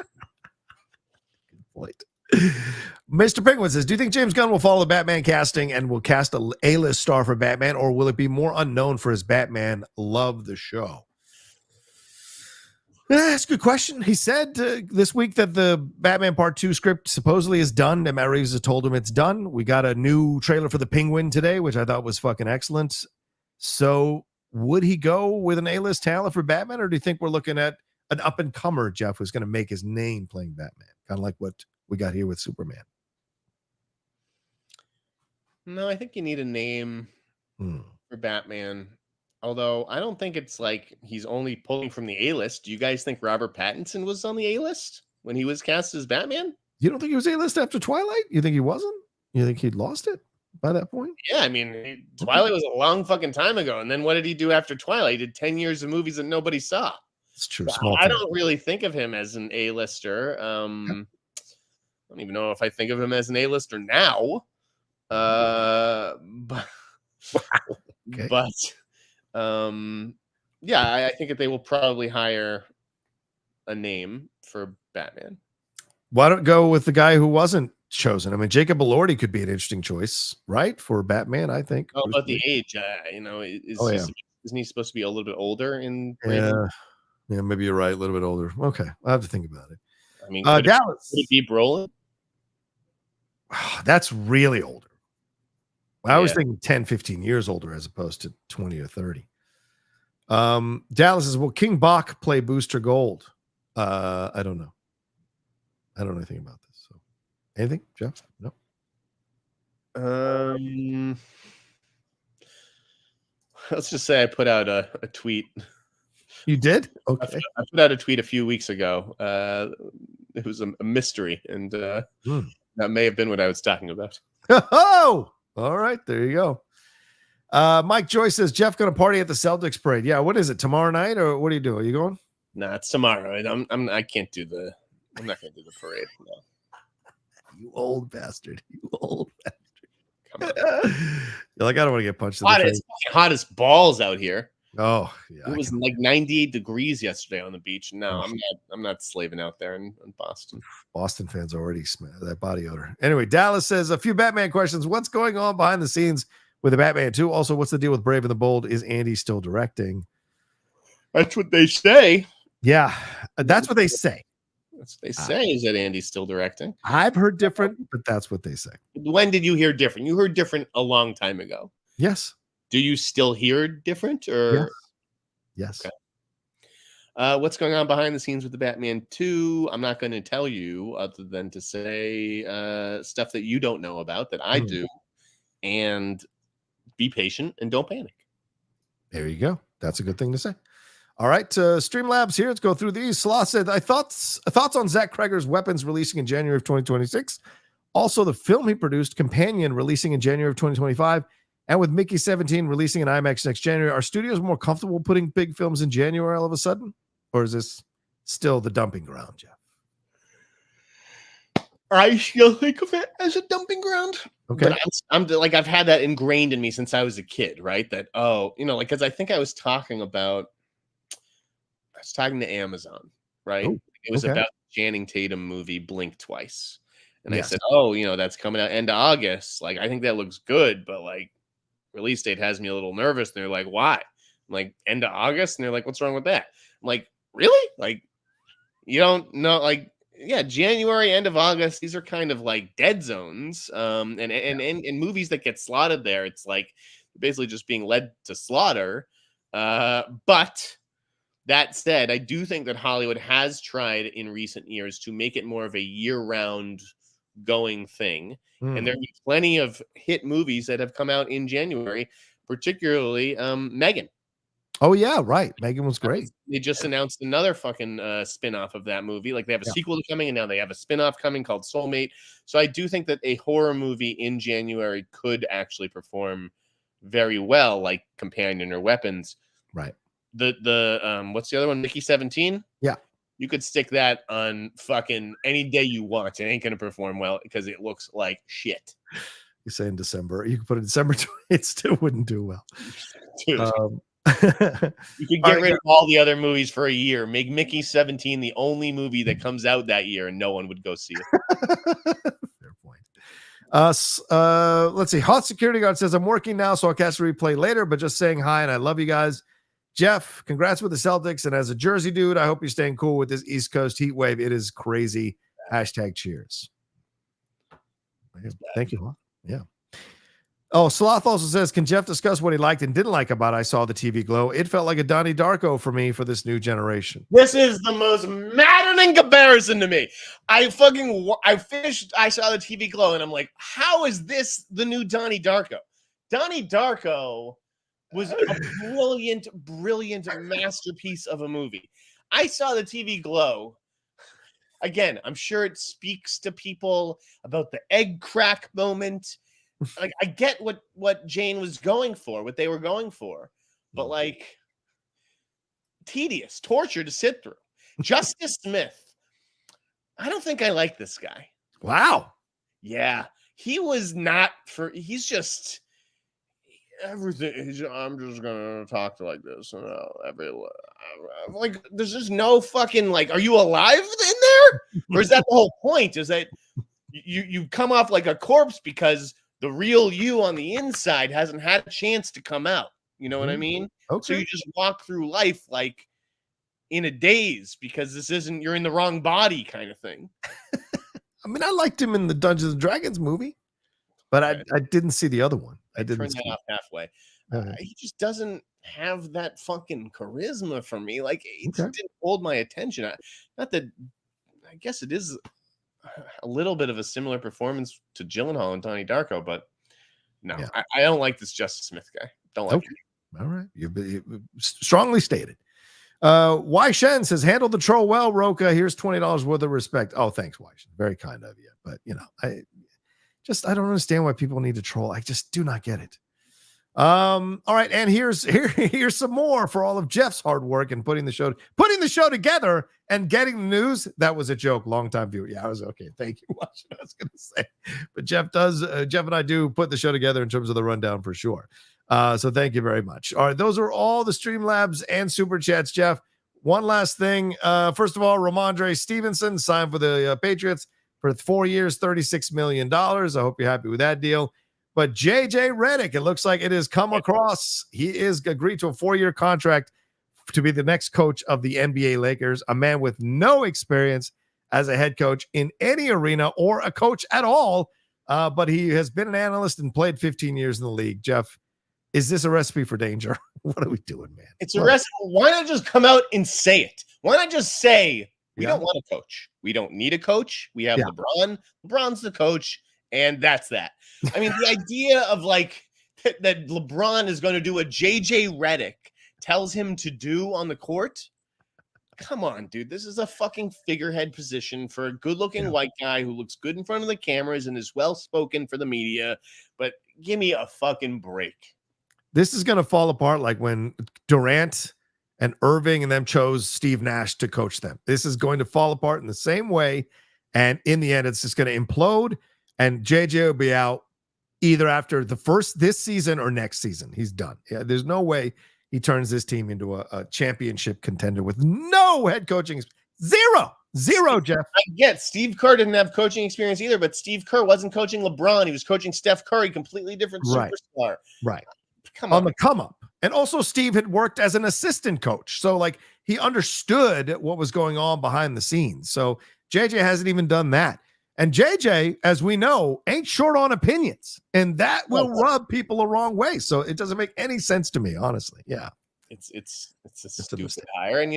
Wait. Mr. Penguin says, do you think James Gunn will follow the Batman casting and will cast a A-list star for Batman, or will it be more unknown for his Batman? Love the show. That's a good question. He said this week that the Batman Part 2 script supposedly is done, and Matt Reeves has told him it's done. We got a new trailer for the Penguin today, which I thought was fucking excellent. So would he go with an A-list talent for Batman, or do you think we're looking at an up-and-comer, Jeff, who's going to make his name playing Batman? Kind of like what we got here with Superman. No, I think you need a name for Batman. Although I don't think it's like he's only pulling from the A-list. Do you guys think Robert Pattinson was on the A-list when he was cast as Batman? You don't think he was A-list after Twilight? You think he wasn't? You think he'd lost it by that point? Yeah, I mean, Twilight was a long fucking time ago. And then what did he do after Twilight? He did 10 years of movies that nobody saw. It's true. I don't really think of him as an A-lister. I don't even know if I think of him as an A-lister now. But okay. Yeah, I think that they will probably hire a name for Batman. Why don't go with the guy who wasn't chosen? I mean, Jacob Elordi could be an interesting choice, right, for Batman, I think. Oh, about the age, isn't he supposed to be a little bit older in Raven? Yeah, maybe you're right, a little bit older. Okay, I'll have to think about it. I mean, Dallas. Would it be Brolin? That's really older. I was thinking 10, 15 years older as opposed to 20 or 30. Dallas says, will King Bach play Booster Gold? I don't know. I don't know anything about this. So, anything, Jeff? No. Let's just say I put out a tweet. You did? Okay. I put out a tweet a few weeks ago. It was a mystery, and that may have been what I was talking about. Oh, all right. There you go. Mike Joyce says, Jeff going to party at the Celtics parade. Yeah. What is it? Tomorrow night, or what are you doing? Are you going? Nah, it's tomorrow. I can't do the. I'm not going to do the parade. No. You old bastard. You old bastard. Come on. You're like, I don't want to get punched in the face. It's hottest balls out here. Oh, yeah. It was like 98 degrees yesterday on the beach. No, I'm not slaving out there in Boston. Boston fans already smell that body odor. Anyway, Dallas says, a few Batman questions. What's going on behind the scenes with the Batman 2? Also, what's the deal with Brave and the Bold? Is Andy still directing? That's what they say. Yeah, that's what they say. That's what they say, is that Andy's still directing. I've heard different, but that's what they say. When did you hear different? You heard different a long time ago. Yes. Do you still hear different? Or yes. Okay. What's going on behind the scenes with the Batman 2? I'm not going to tell you other than to say stuff that you don't know about that I do. And be patient and don't panic. There you go. That's a good thing to say. All right, Streamlabs here. Let's go through these. Sloth said, thoughts on Zach Kreger's Weapons releasing in January of 2026. Also, the film he produced, Companion, releasing in January of 2025. And with Mickey 17 releasing in IMAX next January, are studios more comfortable putting big films in January all of a sudden? Or is this still the dumping ground, Jeff? I still think of it as a dumping ground. Okay. But I'm like, I've had that ingrained in me since I was a kid, right? That, because I think I was talking to Amazon, right? It was about the Channing Tatum movie Blink Twice. And I said, that's coming out end of August. Like, I think that looks good, but like release date has me a little nervous. And they're like, why? I'm like, end of August? And they're like, what's wrong with that? I'm like, really? Like, you don't know, like, January, end of August, these are kind of like dead zones. And movies that get slotted there, it's like basically just being led to slaughter. But that said, I do think that Hollywood has tried in recent years to make it more of a year-round going thing. And there are plenty of hit movies that have come out in January, particularly Megan. Oh, yeah, right. Megan was great. They just announced another fucking spin-off of that movie. Like, they have a sequel coming, and now they have a spin-off coming called Soulmate. So I do think that a horror movie in January could actually perform very well, like Companion or Weapons. Right. The what's the other one? Mickey 17? Yeah. You could stick that on fucking any day you want. It ain't going to perform well because it looks like shit. You say in December. You could put it in December. It still wouldn't do well. Dude. You could get rid of all the other movies for a year. Make Mickey 17 the only movie that comes out that year, and no one would go see it. Fair point. Let's see. Hot Security Guard says, I'm working now, so I'll catch the replay later, but just saying hi, and I love you guys. Jeff, congrats with the Celtics. And as a Jersey dude, I hope you're staying cool with this East Coast heat wave. It is crazy. #cheers. Thank you. Yeah. Oh, Sloth also says, can Jeff discuss what he liked and didn't like about I Saw the TV Glow? It felt like a Donnie Darko for me for this new generation. This is the most maddening comparison to me. I finished I Saw the TV Glow, and I'm like, how is this the new Donnie Darko? Donnie Darko was a brilliant, brilliant masterpiece of a movie. I Saw the TV Glow. Again, I'm sure it speaks to people about the egg crack moment. Like, I get what Jane was going for, what they were going for, but like tedious torture to sit through. Justice Smith, I don't think I like this guy. Wow. Yeah, he was not for. He's just everything. I'm just gonna talk to like this, and like there's just no fucking like. Are you alive in there, or is that the whole point? Is that you come off like a corpse because the real you on the inside hasn't had a chance to come out. You know what I mean? Okay. So you just walk through life like in a daze because this isn't, you're in the wrong body kind of thing. I mean, I liked him in the Dungeons and Dragons movie, but I didn't see the other one. I didn't turn that off halfway. Okay. He just doesn't have that fucking charisma for me. Like, it Okay. didn't hold my attention. Not that, I guess it is a little bit of a similar performance to Gyllenhaal and Donnie Darko, but no, Yeah. I don't like this Justice Smith guy. Don't like Okay. All right. You strongly stated. Y Shen says, handled the troll well, Rocha. Here's $20 worth of respect. Oh, thanks, Y Shen. Very kind of you. But, you know, I don't understand why people need to troll. I just do not get it. All right, and here's some more for all of Jeff's hard work and putting the show together and getting the news. That was a joke, longtime viewer. Yeah, I was okay. Thank you. I was gonna say, but Jeff and I do put the show together in terms of the rundown for sure. So thank you very much. All right, those are all the Streamlabs and Super Chats, Jeff. One last thing. First of all, Ramondre Stevenson signed for the Patriots for 4 years, $36 million. I hope you're happy with that deal. But JJ Redick, it looks like it has come across. He is agreed to a 4-year contract to be the next coach of the NBA Lakers, a man with no experience as a head coach in any arena or a coach at all. But he has been an analyst and played 15 years in the league. Jeff, is this a recipe for danger? What are we doing, man? It's a recipe. Why not just come out and say it? Why not just say, we don't want a coach. We don't need a coach. We have LeBron. LeBron's the coach. And that's that. I mean, the idea of like that LeBron is going to do what JJ Redick tells him to do on the court. Come on, dude. This is a fucking figurehead position for a good-looking white guy who looks good in front of the cameras and is well-spoken for the media. But give me a fucking break. This is going to fall apart like when Durant and Irving and them chose Steve Nash to coach them. This is going to fall apart in the same way. And in the end, it's just going to implode. And JJ will be out either after this season or next season. He's done. Yeah, there's no way he turns this team into a championship contender with no head coaching. Zero, Jeff. I get Steve Kerr didn't have coaching experience either, but Steve Kerr wasn't coaching LeBron. He was coaching Steph Curry, completely different superstar. Right. Come on. The come up. And also Steve had worked as an assistant coach. So like he understood what was going on behind the scenes. So JJ hasn't even done that. And JJ, as we know, ain't short on opinions, and that will rub people the wrong way. So it doesn't make any sense to me, honestly. Yeah, it's a stupid hire. And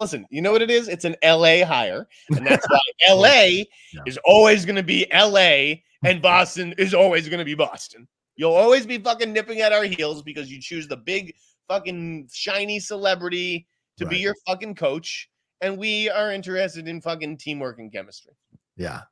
listen, you know what it is? It's an LA hire, and that's why LA is always going to be LA, and Boston is always going to be Boston. You'll always be fucking nipping at our heels because you choose the big fucking shiny celebrity to be your fucking coach, and we are interested in fucking teamwork and chemistry. Yeah.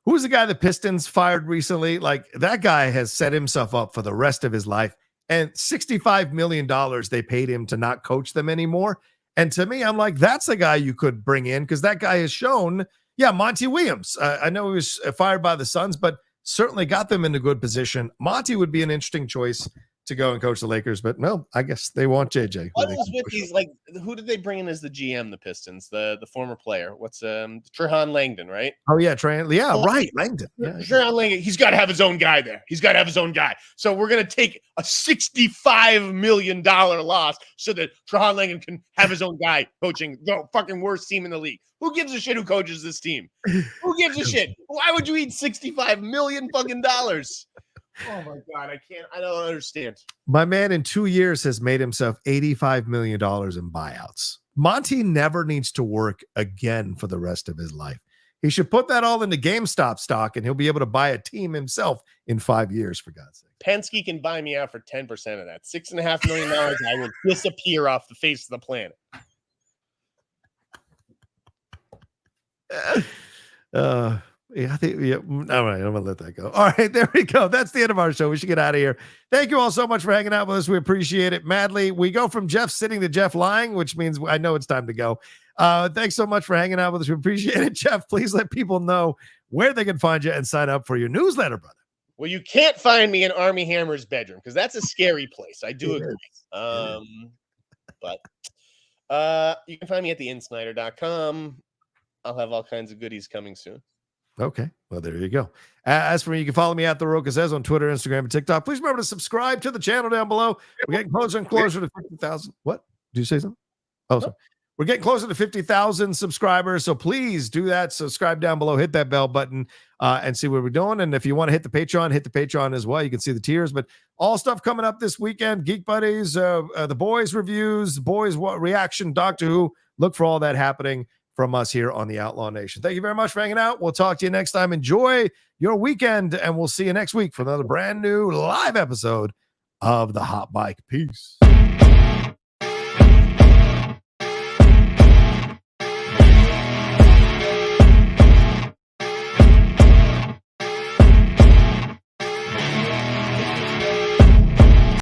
Who's the guy the Pistons fired recently? Like that guy has set himself up for the rest of his life. And $65 million they paid him to not coach them anymore. And to me, I'm like, that's the guy you could bring in because that guy has shown, Monty Williams. I know he was fired by the Suns, but certainly got them in a good position. Monty would be an interesting choice to go and coach the Lakers, but no, I guess they want JJ. What is with these, like, who did they bring in as the GM, the Pistons, the former player? What's Trehan Langdon, right? Oh yeah, right, Langdon. Yeah. Trehan Langdon, he's got to have his own guy there. He's got to have his own guy. So we're going to take a $65 million loss so that Trehan Langdon can have his own guy coaching the fucking worst team in the league. Who gives a shit who coaches this team? Who gives a shit? Why would you eat $65 million fucking dollars? Oh my God, I don't understand. My man in 2 years has made himself $85 million in buyouts. Monty never needs to work again for the rest of his life. He should put that all into GameStop stock and he'll be able to buy a team himself in 5 years, for God's sake. Penske can buy me out for 10% of that. $6.5 million, I will disappear off the face of the planet. I think, yeah, all right, I'm gonna let that go. All right, there we go. That's the end of our show. We should get out of here. Thank you all so much for hanging out with us. We appreciate it madly. We go from Jeff sitting to Jeff lying, which means I know it's time to go. Thanks so much for hanging out with us. We appreciate it. Jeff, please let people know where they can find you and sign up for your newsletter, brother. Well, you can't find me in Armie Hammer's bedroom because that's a scary place. I do agree. But you can find me at theinsnider.com. I'll have all kinds of goodies coming soon. Okay. Well, there you go. As for me, you can follow me at The Rocha Says on Twitter, Instagram, and TikTok. Please remember to subscribe to the channel down below. We're getting closer and closer to 50,000. What? Did you say something? Oh, sorry. We're getting closer to 50,000 subscribers. So please do that. Subscribe down below, hit that bell button, and see what we're doing. And if you want to hit the Patreon as well. You can see the tiers, but all stuff coming up this weekend. Geek Buddies, the Boys reviews, the Boys reaction, Doctor Who. Look for all that happening from us here on the Outlaw Nation. Thank you very much for hanging out. We'll talk to you next time. Enjoy your weekend, and we'll see you next week for another brand new live episode of The Hot Bike. Peace.